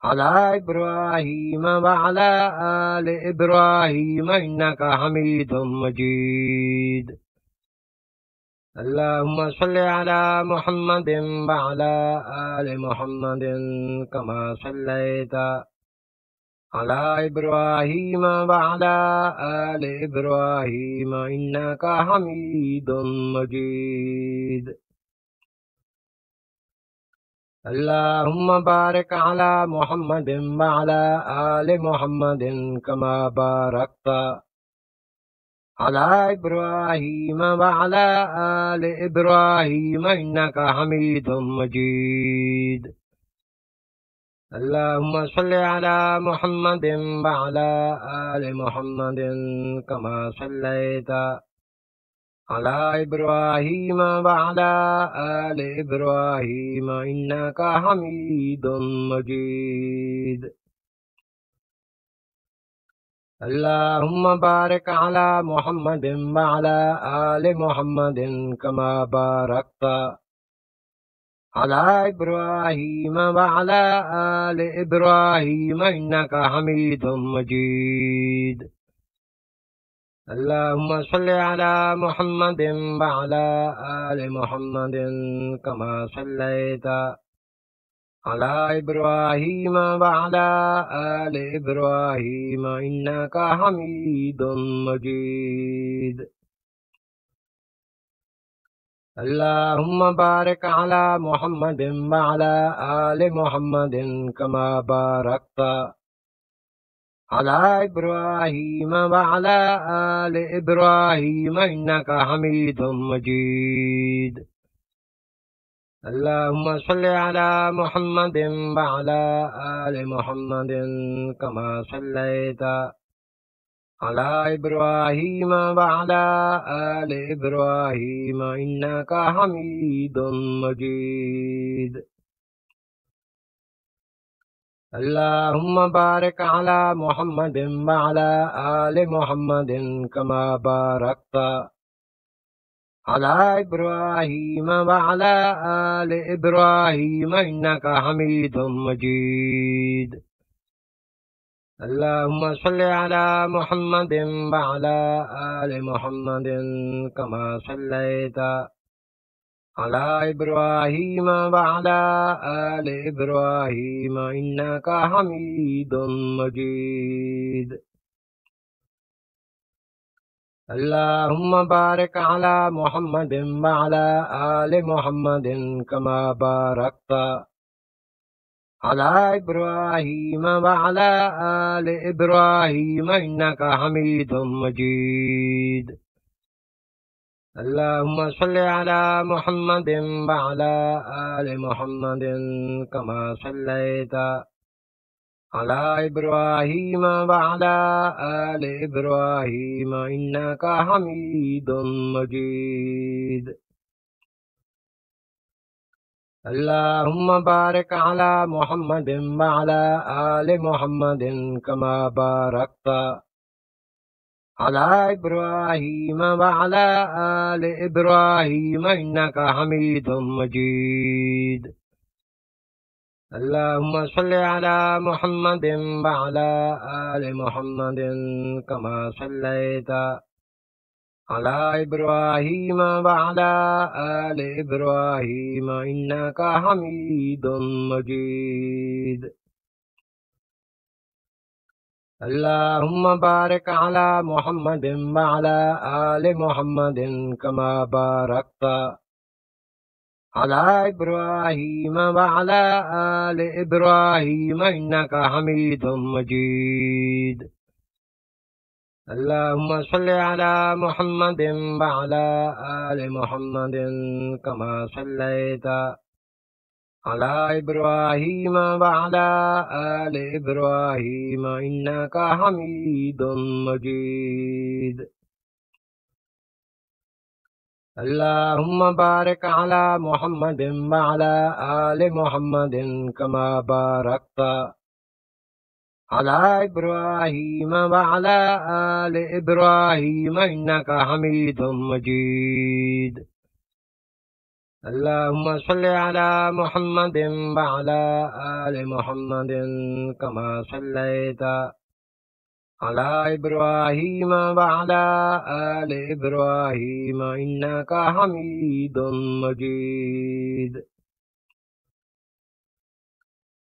على إبراهيم وعلى آل إبراهيم إنك حميد مجيد اللهم صل على محمد وعلى آل محمد كما صليت على إبراهيم وعلى آل إبراهيم إنك حميد مجيد اللهم بارك على محمد وعلى آل محمد كما باركت على إبراهيم وعلى آل إبراهيم إنك حميد مجيد اللهم صل على محمد وعلى آل محمد كما صليت على إبراهيم وعلى آل إبراهيم إنك حميد مجيد اللهم بارك على محمد وعلى آل محمد كما باركت على إبراهيم وعلى آل إبراهيم إنك حميد مجيد اللهم صل على محمد وعلى آل محمد كما صليت على إبراهيم وعلى آل إبراهيم إنك حميد مجيد اللهم بارك على محمد وعلى آل محمد كما باركت على إبراهيم وعلى آل إبراهيم إنك حميد مجيد اللهم صل على محمد وعلى آل محمد كما صليت على إبراهيم وعلى آل إبراهيم إنك حميد مجيد اللهم بارك على محمد وعلى آل محمد كما باركت على إبراهيم وعلى آل إبراهيم إنك حميد مجيد اللهم صل على محمد وعلى آل محمد كما صليت على إبراهيم وعلى آل إبراهيم إنك حميد مجيد اللهم بارك على محمد وعلى آل محمد كما باركت على إبراهيم وعلى آل إبراهيم إنك حميد مجيد اللهم صل على محمد وعلى آل محمد كما صليت على إبراهيم وعلى آل إبراهيم إنك حميد مجيد اللهم بارك على محمد وعلى آل محمد كما باركت على إبراهيم وعلى آل إبراهيم إنك حميد مجيد اللهم صل على محمد وعلى آل محمد كما صليت على إبراهيم وعلى آل إبراهيم إنك حميد مجيد اللهم بارك على محمد وعلى آل محمد كما باركت على إبراهيم وعلى آل إبراهيم إنك حميد مجيد اللهم صل على محمد وعلى آل محمد كما صليت على إبراهيم وعلى آل إبراهيم إنك حميد مجيد اللهم بارك على محمد وعلى آل محمد كما باركت على إبراهيم وعلى آل إبراهيم إنك حميد مجيد اللهم صل على محمد وعلى آل محمد كما صليت على إبراهيم وعلى آل إبراهيم إنك حميد مجيد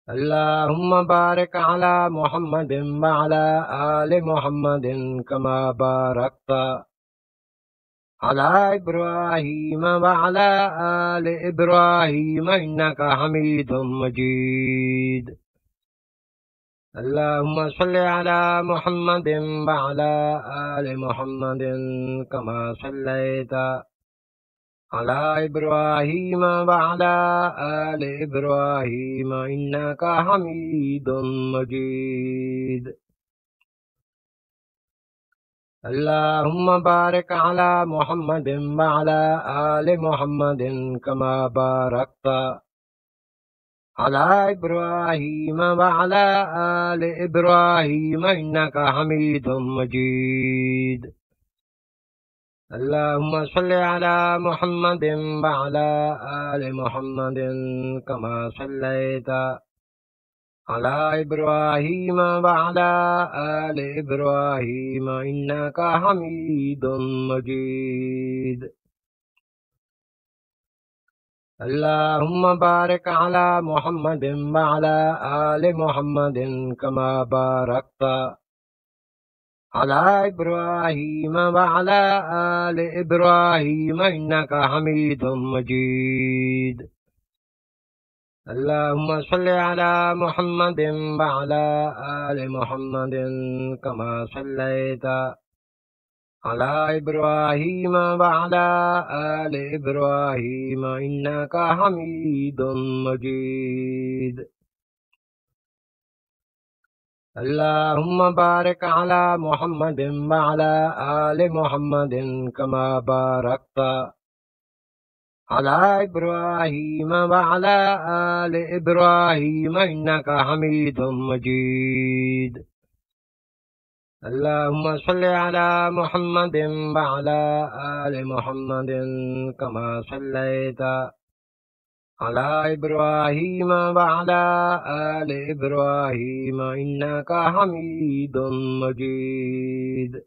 اللهم بارك على محمد وعلى آل محمد كما باركت على إبراهيم وعلى آل إبراهيم إنك حميد مجيد اللهم صل على محمد وعلى آل محمد كما صليت على إبراهيم وعلى آل إبراهيم إنك حميد مجيد اللهم بارك على محمد وعلى آل محمد كما باركت على إبراهيم وعلى آل إبراهيم إنك حميد مجيد اللهم صل على محمد وعلى آل محمد كما صليت على إبراهيم وعلى آل إبراهيم إنك حميد مجيد اللهم بارك على محمد وعلى آل محمد كما باركت على إبراهيم وعلى آل إبراهيم إنك حميد مجيد اللهم صل على محمد وعلى آل محمد كما صليت على إبراهيم وعلى آل إبراهيم إنك حميد مجيد اللهم بارك على محمد وعلى آل محمد كما باركت على إبراهيم وعلى آل إبراهيم إنك حميد مجيد اللهم صل على محمد وعلى آل محمد كما صليت على إبراهيم وعلى آل إبراهيم إنك حميد مجيد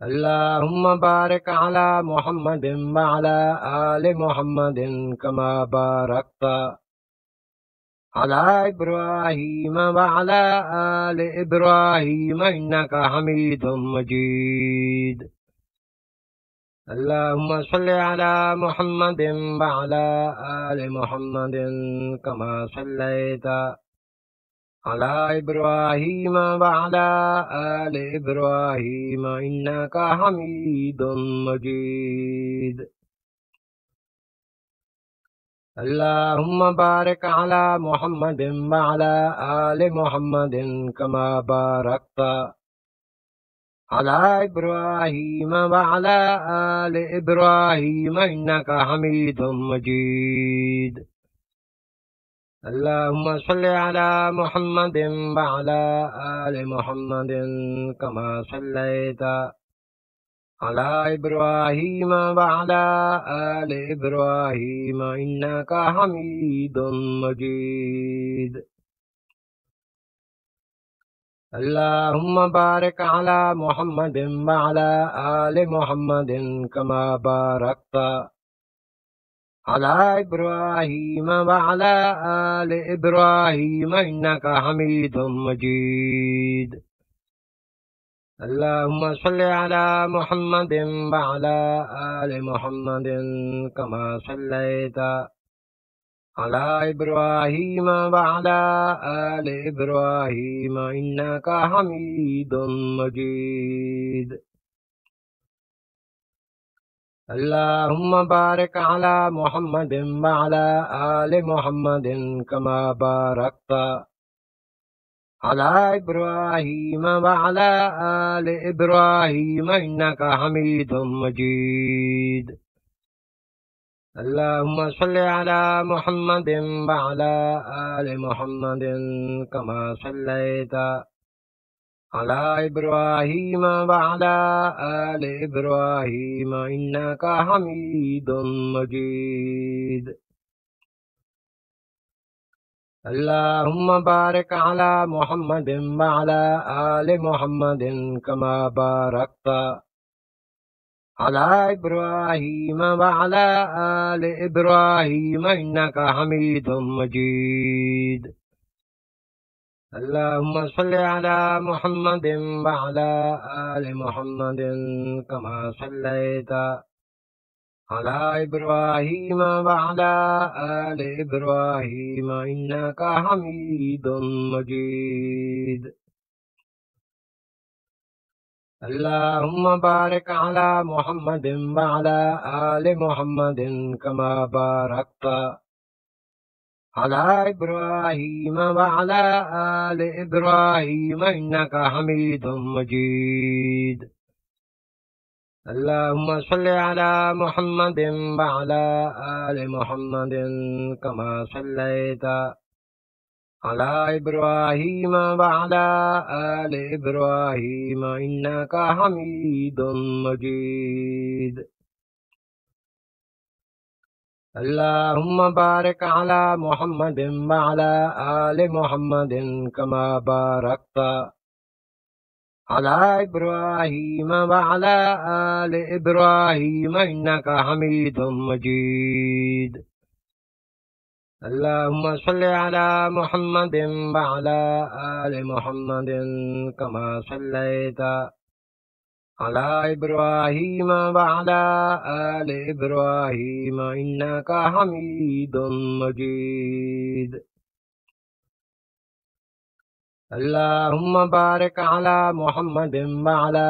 اللهم بارك على محمد وعلى آل محمد كما باركت على إبراهيم وعلى آل إبراهيم إنك حميد مجيد اللهم صل على محمد وعلى آل محمد كما صليت على إبراهيم وعلى آل إبراهيم إنك حميد مجيد اللهم بارك على محمد وعلى آل محمد كما باركت على إبراهيم وعلى آل إبراهيم إنك حميد مجيد اللهم صل على محمد وعلى آل محمد كما صليت على إبراهيم وعلى آل إبراهيم إنك حميد مجيد اللهم بارك على محمد وعلى آل محمد كما باركت على إبراهيم وعلى آل إبراهيم إنك حميد مجيد اللهم صل على محمد وعلى آل محمد كما صليت على إبراهيم وعلى آل إبراهيم إنك حميد مجيد اللهم بارك على محمد وعلى آل محمد كما باركت على إبراهيم وعلى آل إبراهيم إنك حميد مجيد اللهم صل على محمد وعلى آل محمد كما صليت على إبراهيم وعلى آل إبراهيم إنك حميد مجيد اللهم بارك على محمد وعلى آل محمد كما باركت على إبراهيم وعلى آل إبراهيم إنك حميد مجيد اللهم صل على محمد وعلى آل محمد كما صليت على إبراهيم وعلى آل إبراهيم إنك حميد مجيد اللهم بارك على محمد وعلى آل محمد كما باركت على إبراهيم وعلى آل إبراهيم إنك حميد مجيد اللهم صل على محمد وعلى آل محمد كما صليت على إبراهيم وعلى آل إبراهيم إنك حميد مجيد اللهم بارك على محمد وعلى آل محمد كما باركت على إبراهيم وعلى آل إبراهيم إنك حميد مجيد اللهم صل على محمد وعلى آل محمد كما صليت على إبراهيم وعلى آل إبراهيم إنك حميد مجيد اللهم بارك على محمد وعلى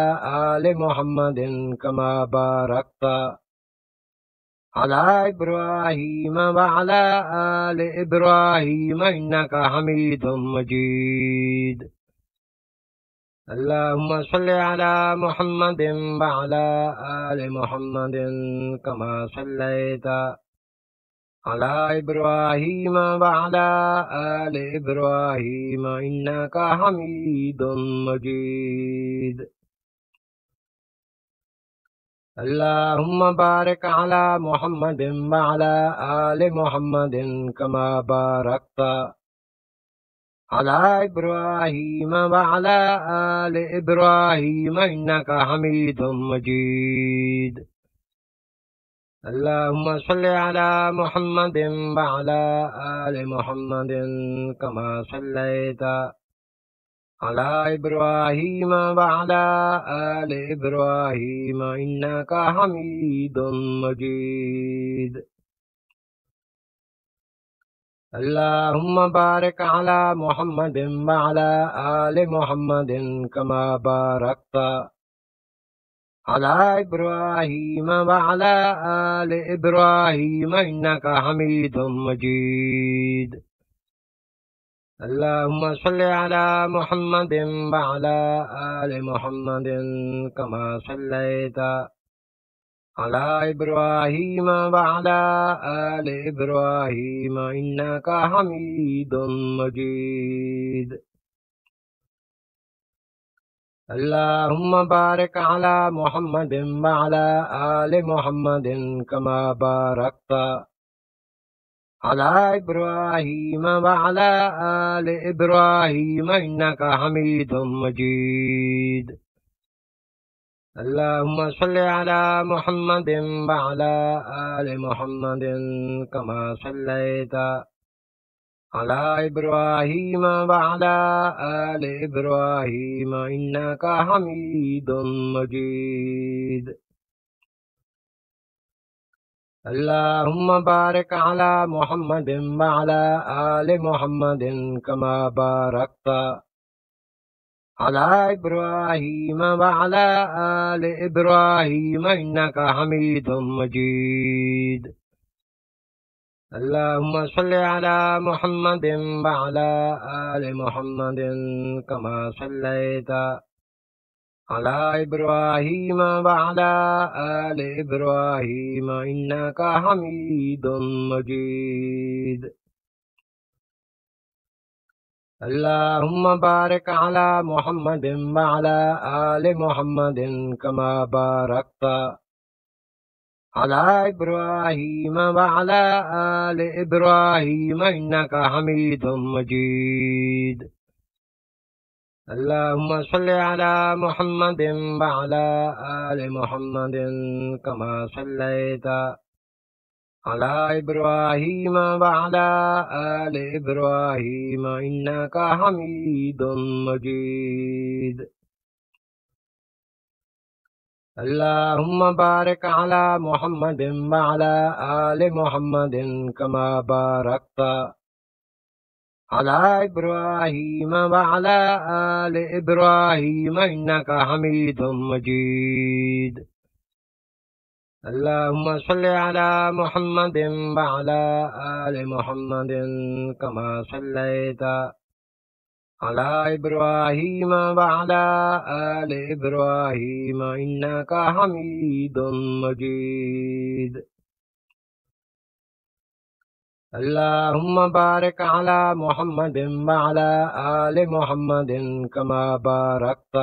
آل محمد كما باركت على إبراهيم وعلى آل إبراهيم إنك حميد مجيد اللهم صل على محمد وعلى آل محمد كما صليت على إبراهيم وعلى آل إبراهيم إنك حميد مجيد اللهم بارك على محمد وعلى آل محمد كما باركت على إبراهيم وعلى آل إبراهيم إنك حميد مجيد اللهم صل على محمد وعلى آل محمد كما صليت على إبراهيم وعلى آل إبراهيم إنك حميد مجيد اللهم بارك على محمد وعلى آل محمد كما باركت على إبراهيم وعلى آل إبراهيم إنك حميد مجيد اللهم صل على محمد وعلى آل محمد كما صليت على إبراهيم وعلى آل إبراهيم إنك حميد مجيد اللهم بارك على محمد وعلى آل محمد كما باركت على إبراهيم وعلى آل إبراهيم إنك حميد مجيد اللهم صل على محمد وعلى آل محمد كما صليت على إبراهيم وعلى آل إبراهيم إنك حميد مجيد اللهم بارك على محمد وعلى آل محمد كما باركت على إبراهيم وعلى آل إبراهيم إنك حميد مجيد اللهم صل على محمد وعلى آل محمد كما صليت على إبراهيم وعلى آل إبراهيم إنك حميد مجيد اللهم بارك على محمد وعلى آل محمد كما باركت على إبراهيم وعلى آل إبراهيم إنك حميد مجيد اللهم صل على محمد وعلى آل محمد كما صليت على إبراهيم وعلى آل إبراهيم إنك حميد مجيد اللهم بارك على محمد وعلى آل محمد كما باركت على إبراهيم وعلى آل إبراهيم إنك حميد مجيد اللهم صل على محمد وعلى آل محمد كما صليت على إبراهيم وعلى آل إبراهيم إنك حميد مجيد اللهم بارك على محمد وعلى آل محمد كما باركت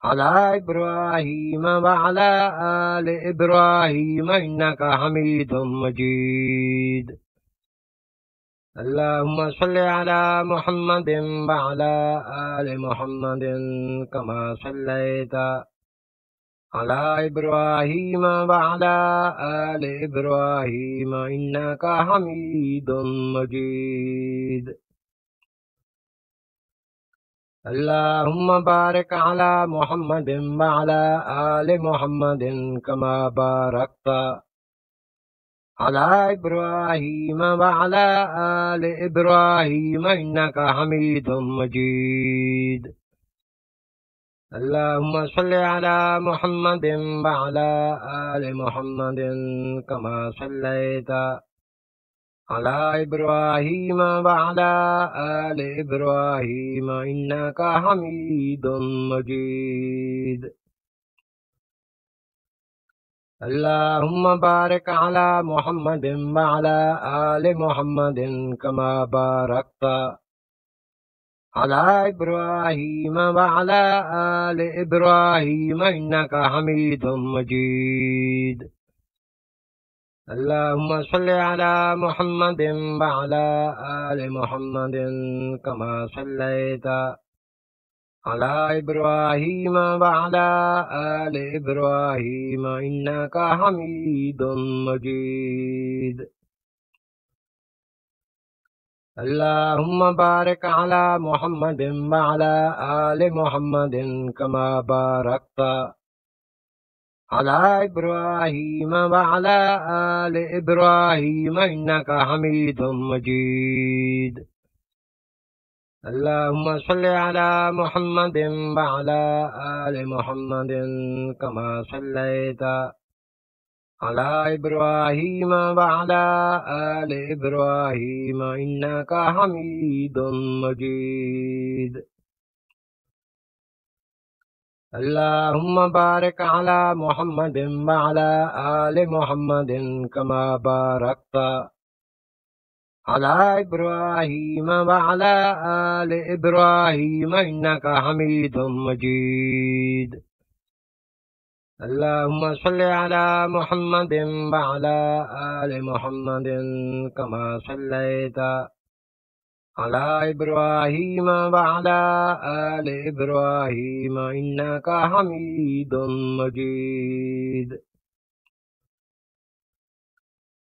على إبراهيم وعلى آل إبراهيم إنك حميد مجيد اللهم صل على محمد وعلى آل محمد كما صليت على إبراهيم وعلى آل إبراهيم إنك حميد مجيد اللهم بارك على محمد وعلى آل محمد كما باركت على إبراهيم وعلى آل إبراهيم إنك حميد مجيد اللهم صل على محمد وعلى آل محمد كما صليت على إبراهيم وعلى آل إبراهيم إنك حميد مجيد اللهم بارك على محمد وعلى آل محمد كما باركت على إبراهيم وعلى آل إبراهيم إنك حميد مجيد اللهم صل على محمد وعلى آل محمد كما صليت على إبراهيم وعلى آل إبراهيم إنك حميد مجيد اللهم بارك على محمد وعلى آل محمد كما باركت على إبراهيم وعلى آل إبراهيم إنك حميد مجيد اللهم صل على محمد وعلى آل محمد كما صليت على إبراهيم وعلى آل إبراهيم إنك حميد مجيد اللهم بارك على محمد وعلى آل محمد كما باركت على إبراهيم وعلى آل إبراهيم إنك حميد مجيد اللهم صل على محمد وعلى آل محمد كما صليت على إبراهيم وعلى آل إبراهيم إنك حميد مجيد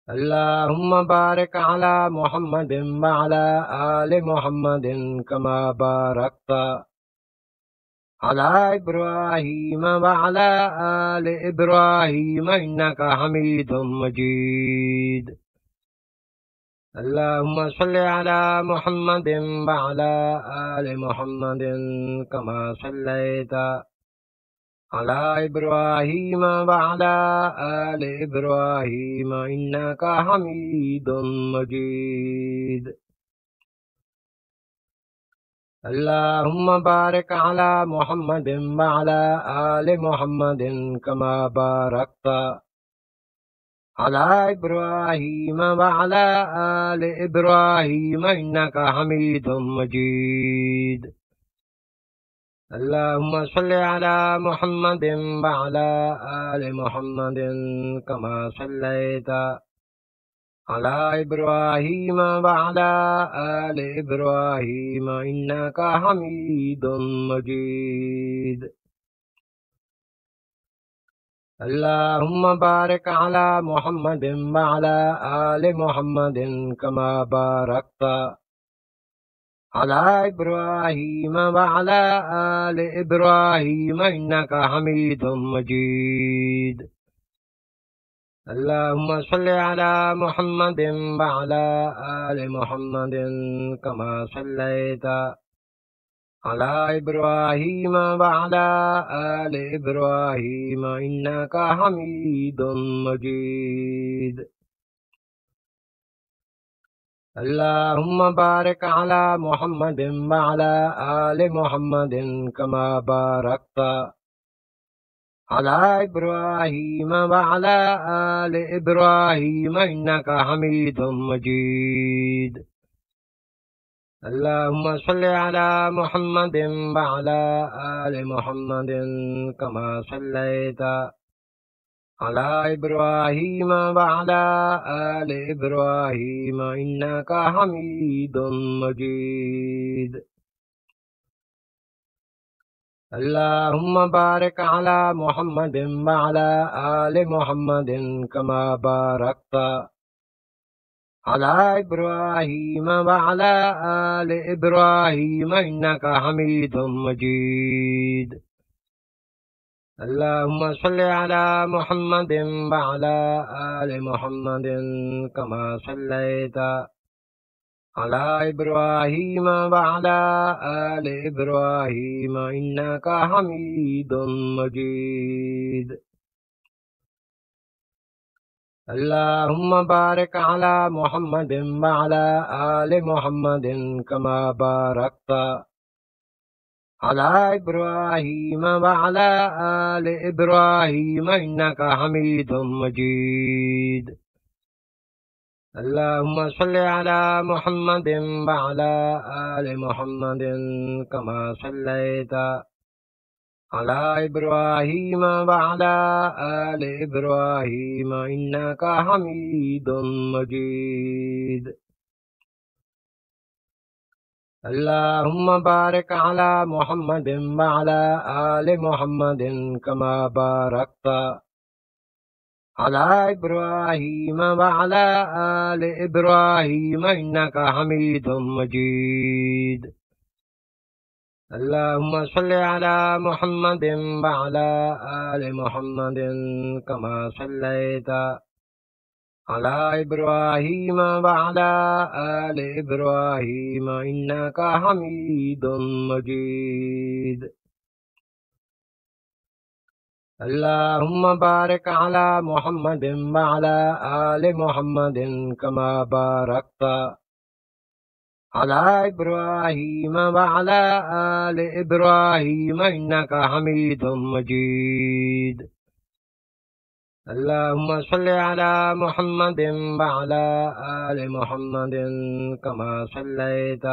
اللهم بارك على محمد وعلى آل محمد كما باركت على إبراهيم وعلى آل إبراهيم إنك حميد مجيد اللهم صل على محمد وعلى آل محمد كما صليت على إبراهيم وعلى آل إبراهيم إنك حميد مجيد اللهم بارك على محمد وعلى آل محمد كما باركت على إبراهيم وعلى آل إبراهيم إنك حميد مجيد اللهم صل على محمد وعلى آل محمد كما صليت على إبراهيم وعلى آل إبراهيم إنك حميد مجيد اللهم بارك على محمد وعلى آل محمد كما باركت على إبراهيم وعلى آل إبراهيم إنك حميد مجيد اللهم صل على محمد وعلى آل محمد كما صليت على إبراهيم وعلى آل إبراهيم إنك حميد مجيد اللهم بارك على محمد وعلى آل محمد كما باركت على إبراهيم وعلى آل إبراهيم إنك حميد مجيد اللهم صل على محمد وعلى آل محمد كما صليت على إبراهيم وعلى آل إبراهيم إنك حميد مجيد اللهم بارك على محمد وعلى آل محمد كما باركت على إبراهيم وعلى آل إبراهيم إنك حميد مجيد اللهم صل على محمد وعلى آل محمد كما صليت على إبراهيم وعلى آل إبراهيم إنك حميد مجيد اللهم بارك على محمد وعلى آل محمد كما باركت على إبراهيم وعلى آل إبراهيم إنك حميد مجيد اللهم صل على محمد وعلى آل محمد كما صليت على إبراهيم وعلى آل إبراهيم إنك حميد مجيد اللهم بارك على محمد وعلى آل محمد كما باركت على إبراهيم وعلى آل إبراهيم إنك حميد مجيد اللهم صل على محمد وعلى آل محمد كما صليت على إبراهيم وعلى آل إبراهيم إنك حميد مجيد اللهم بارك على محمد وعلى آل محمد كما باركت على إبراهيم وعلى آل إبراهيم إنك حميد مجيد اللهم صل على محمد وعلى آل محمد كما صليت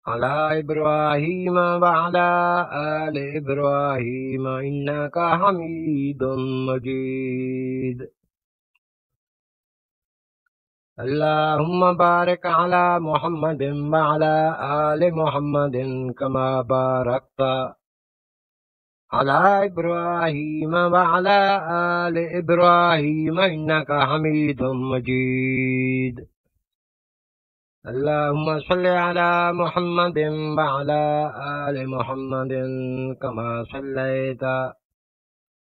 على إبراهيم وعلى آل إبراهيم إنك حميد مجيد اللهم بارك على محمد وعلى آل محمد كما باركت على إبراهيم وعلى آل إبراهيم إنك حميد مجيد اللهم صل على محمد وعلى آل محمد كما صليت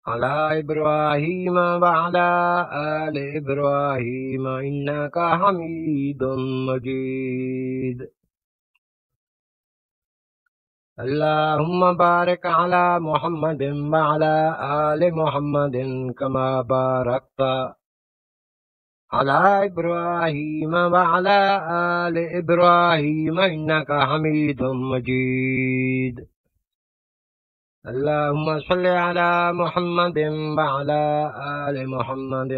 على إبراهيم وعلى آل إبراهيم إنك حميد مجيد اللهم بارك على محمد وعلى آل محمد كما باركت على إبراهيم وعلى آل إبراهيم إنك حميد مجيد اللهم صل على محمد وعلى آل محمد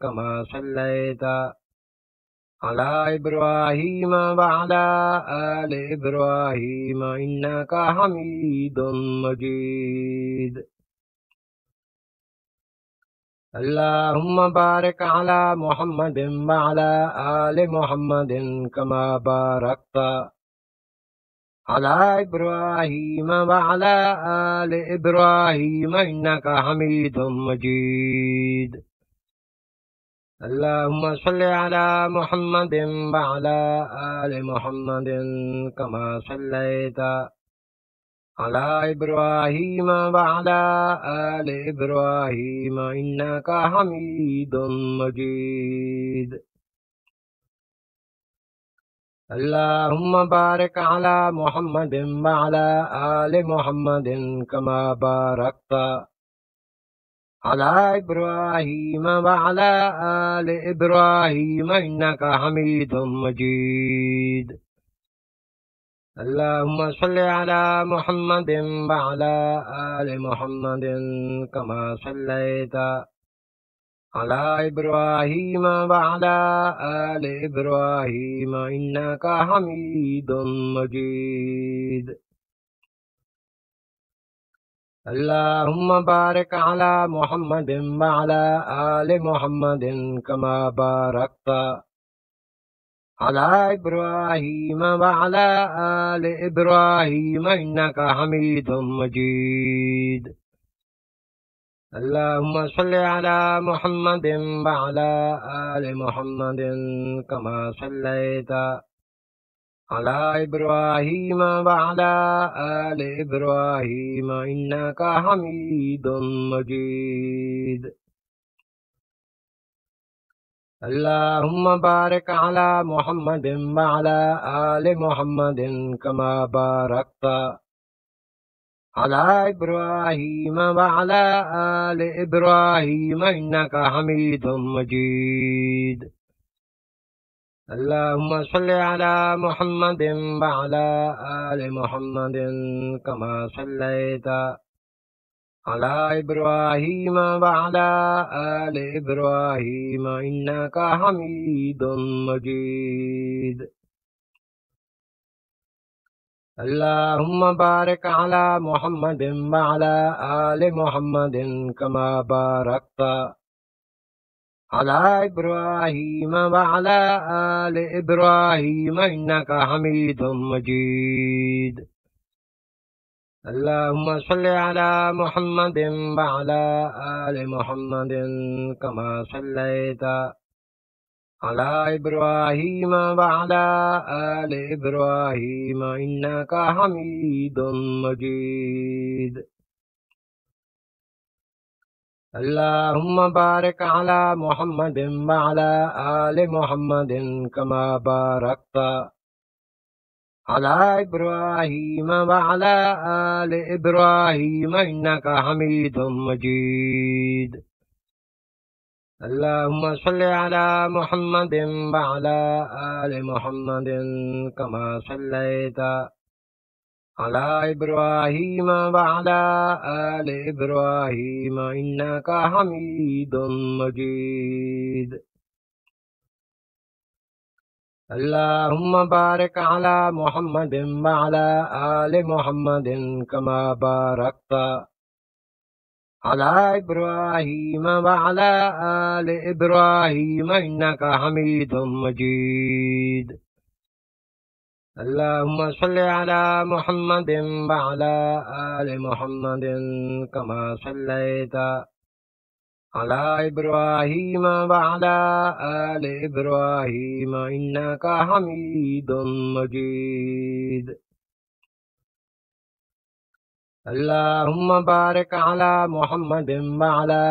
كما صليت على إبراهيم وعلى آل إبراهيم إنك حميد مجيد اللهم بارك على محمد وعلى آل محمد كما باركت على إبراهيم وعلى آل إبراهيم إنك حميد مجيد اللهم صل على محمد وعلى آل محمد كما صليت على إبراهيم وعلى آل إبراهيم إنك حميد مجيد اللهم بارك على محمد وعلى آل محمد كما باركت على إبراهيم وعلى آل إبراهيم إنك حميد مجيد اللهم صل على محمد وعلى آل محمد كما صليت على إبراهيم وعلى آل إبراهيم إنك حميد مجيد اللهم بارك على محمد وعلى آل محمد كما باركت على إبراهيم وعلى آل إبراهيم إنك حميد مجيد اللهم صل على محمد وعلى آل محمد كما صليت على إبراهيم وعلى آل إبراهيم إنك حميد مجيد اللهم بارك على محمد وعلى آل محمد كما باركت على إبراهيم وعلى آل إبراهيم إنك حميد مجيد اللهم صل على محمد وعلى آل محمد كما صليت على إبراهيم وعلى آل إبراهيم إنك حميد مجيد اللهم بارك على محمد وعلى آل محمد كما باركت على إبراهيم وعلى آل إبراهيم إنك حميد مجيد اللهم صل على محمد وعلى آل محمد كما صليت على إبراهيم وعلى آل إبراهيم إنك حميد مجيد اللهم بارك على محمد وعلى آل محمد كما باركت على إبراهيم وعلى آل إبراهيم إنك حميد مجيد اللهم صل على محمد وعلى آل محمد كما صليت على إبراهيم وعلى آل إبراهيم إنك حميد مجيد اللهم بارك على محمد وعلى آل محمد كما باركت على إبراهيم وعلى آل إبراهيم إنك حميد مجيد اللهم صل على محمد وعلى آل محمد كما صليت على إبراهيم وعلى آل إبراهيم إنك حميد مجيد اللهم بارك على محمد وعلى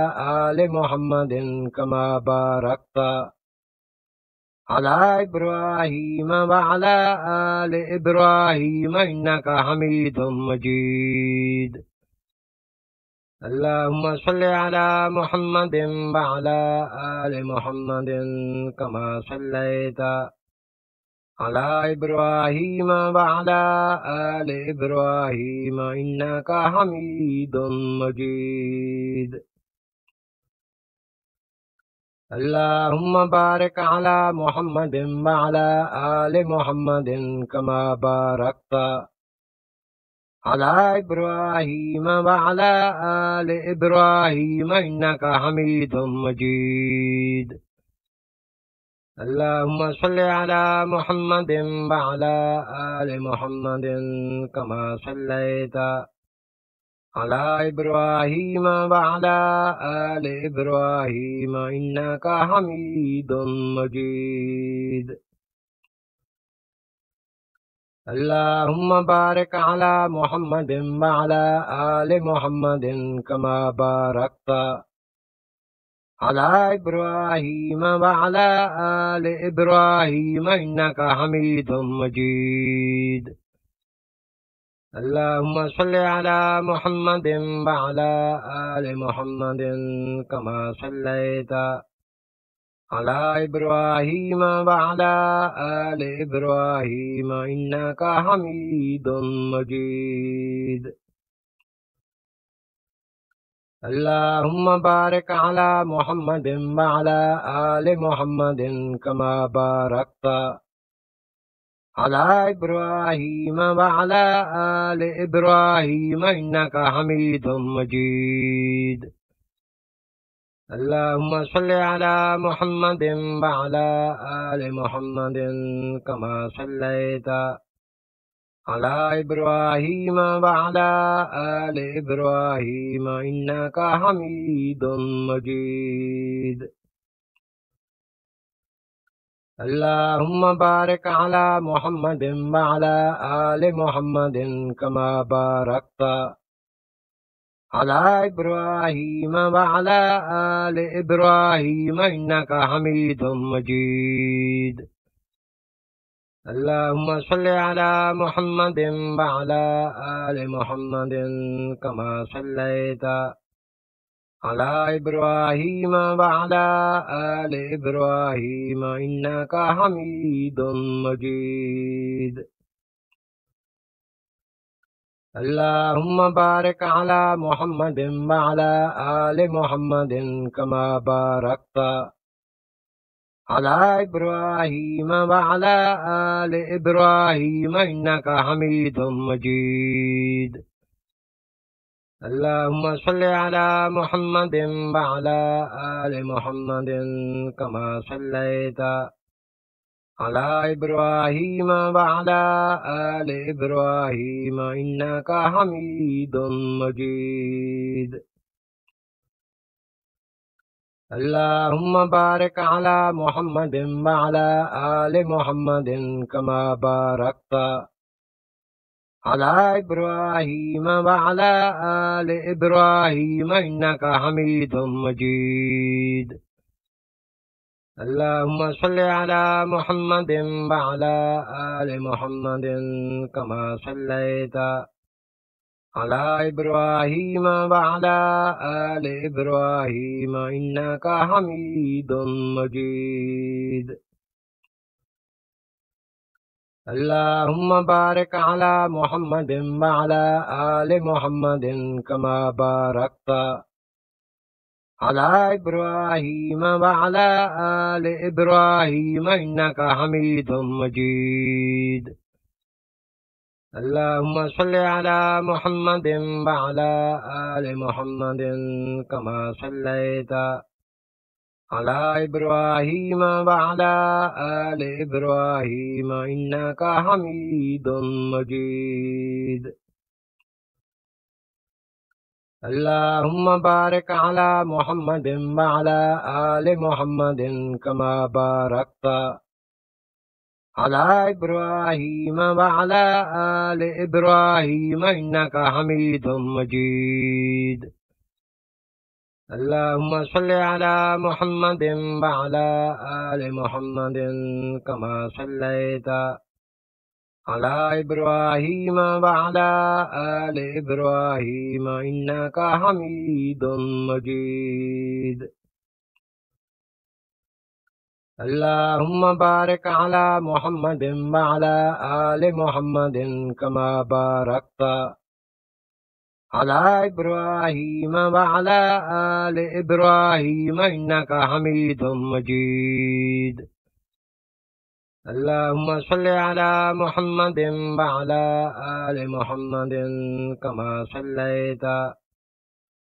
آل محمد كما باركت على إبراهيم وعلى آل إبراهيم إنك حميد مجيد اللهم صل على محمد وعلى آل محمد كما صليت على إبراهيم وعلى آل إبراهيم إنك حميد مجيد اللهم بارك على محمد وعلى آل محمد كما باركت على إبراهيم وعلى آل إبراهيم إنك حميد مجيد اللهم صل على محمد وعلى آل محمد كما صليت على إبراهيم وعلى آل إبراهيم إنك حميد مجيد اللهم بارك على محمد وعلى آل محمد كما باركت على إبراهيم وعلى آل إبراهيم إنك حميد مجيد اللهم صل على محمد وعلى آل محمد كما صليت على إبراهيم وعلى آل إبراهيم إنك حميد مجيد اللهم بارك على محمد وعلى آل محمد كما باركت على إبراهيم وعلى آل إبراهيم إنك حميد مجيد اللهم صل على محمد وعلى آل محمد كما صليت على إبراهيم وعلى آل إبراهيم إنك حميد مجيد اللهم بارك على محمد وعلى آل محمد كما باركت على إبراهيم وعلى آل إبراهيم إنك حميد مجيد اللهم صل على محمد وعلى آل محمد كما صليت على إبراهيم وعلى آل إبراهيم إنك حميد مجيد اللهم بارك على محمد وعلى آل محمد كما باركت على إبراهيم وعلى آل إبراهيم إنك حميد مجيد اللهم صل على محمد وعلى آل محمد كما صليت على إبراهيم وعلى آل إبراهيم إنك حميد مجيد اللهم بارك على محمد وعلى آل محمد كما باركت على إبراهيم وعلى آل إبراهيم إنك حميد مجيد اللهم صل على محمد وعلى آل محمد كما صليت على إبراهيم وعلى آل إبراهيم إنك حميد مجيد اللهم بارك على محمد وعلى آل محمد كما باركت على إبراهيم وعلى آل إبراهيم إنك حميد مجيد اللهم صل على محمد وعلى آل محمد كما صليت على إبراهيم وعلى آل إبراهيم إنك حميد مجيد اللهم بارك على محمد وعلى آل محمد كما باركت على إبراهيم وعلى آل إبراهيم إنك حميد مجيد اللهم صل على محمد وعلى آل محمد كما صليت على إبراهيم وعلى آل إبراهيم إنك حميد مجيد اللهم بارك على محمد وعلى آل محمد كما باركت على إبراهيم وعلى آل إبراهيم إنك حميد مجيد اللهم صل على محمد وعلى آل محمد كما صليت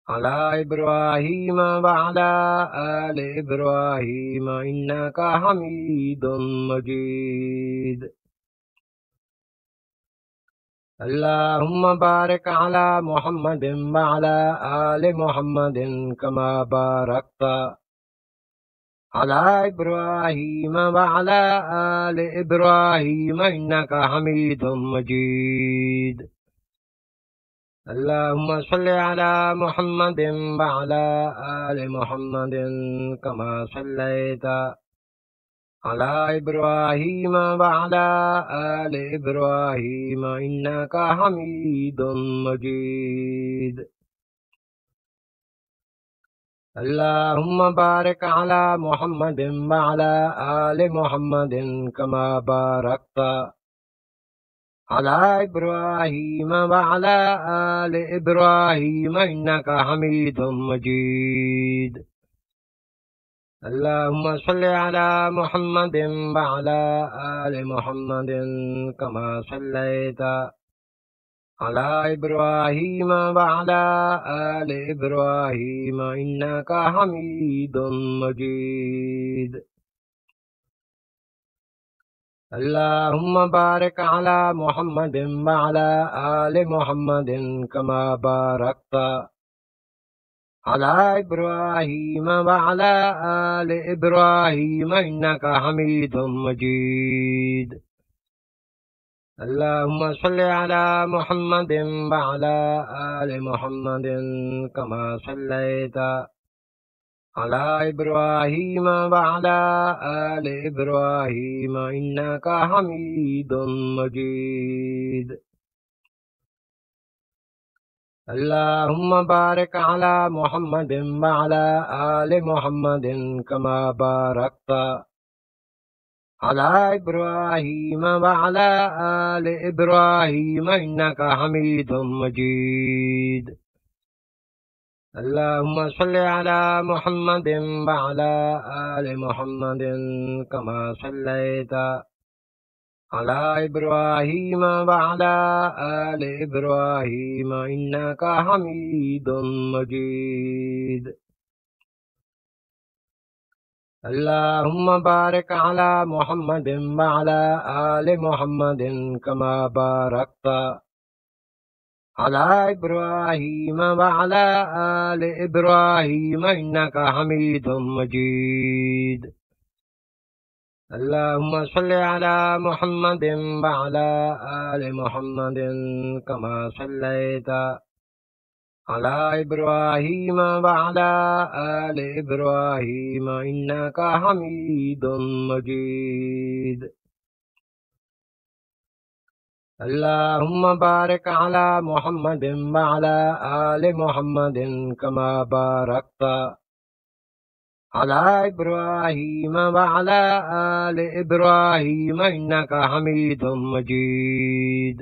على إبراهيم وعلى آل إبراهيم إنك حميد مجيد اللهم بارك على محمد وعلى آل محمد كما باركت على إبراهيم وعلى آل إبراهيم إنك حميد مجيد اللهم صل على محمد وعلى آل محمد كما صليت على إبراهيم وعلى آل إبراهيم إنك حميد مجيد اللهم بارك على محمد وعلى آل محمد كما باركت على إبراهيم وعلى آل إبراهيم إنك حميد مجيد اللهم صل على محمد وعلى آل محمد كما صليت على إبراهيم وعلى آل إبراهيم إنك حميد مجيد اللهم بارك على محمد وعلى آل محمد كما باركت على إبراهيم وعلى آل إبراهيم إنك حميد مجيد اللهم صل على محمد وعلى آل محمد كما صليت على إبراهيم وعلى آل إبراهيم إنك حميد مجيد اللهم بارك على محمد وعلى آل محمد كما باركت على إبراهيم وعلى آل إبراهيم إنك حميد مجيد اللهم صل على محمد وعلى آل محمد كما صليت على إبراهيم وعلى آل إبراهيم إنك حميد مجيد اللهم بارك على محمد وعلى آل محمد كما باركت على إبراهيم وعلى آل إبراهيم إنك حميد مجيد اللهم صل على محمد وعلى آل محمد كما صليت على إبراهيم وعلى آل إبراهيم إنك حميد مجيد اللهم بارك على محمد وعلى آل محمد كما باركت على إبراهيم وعلى آل إبراهيم إنك حميد مجيد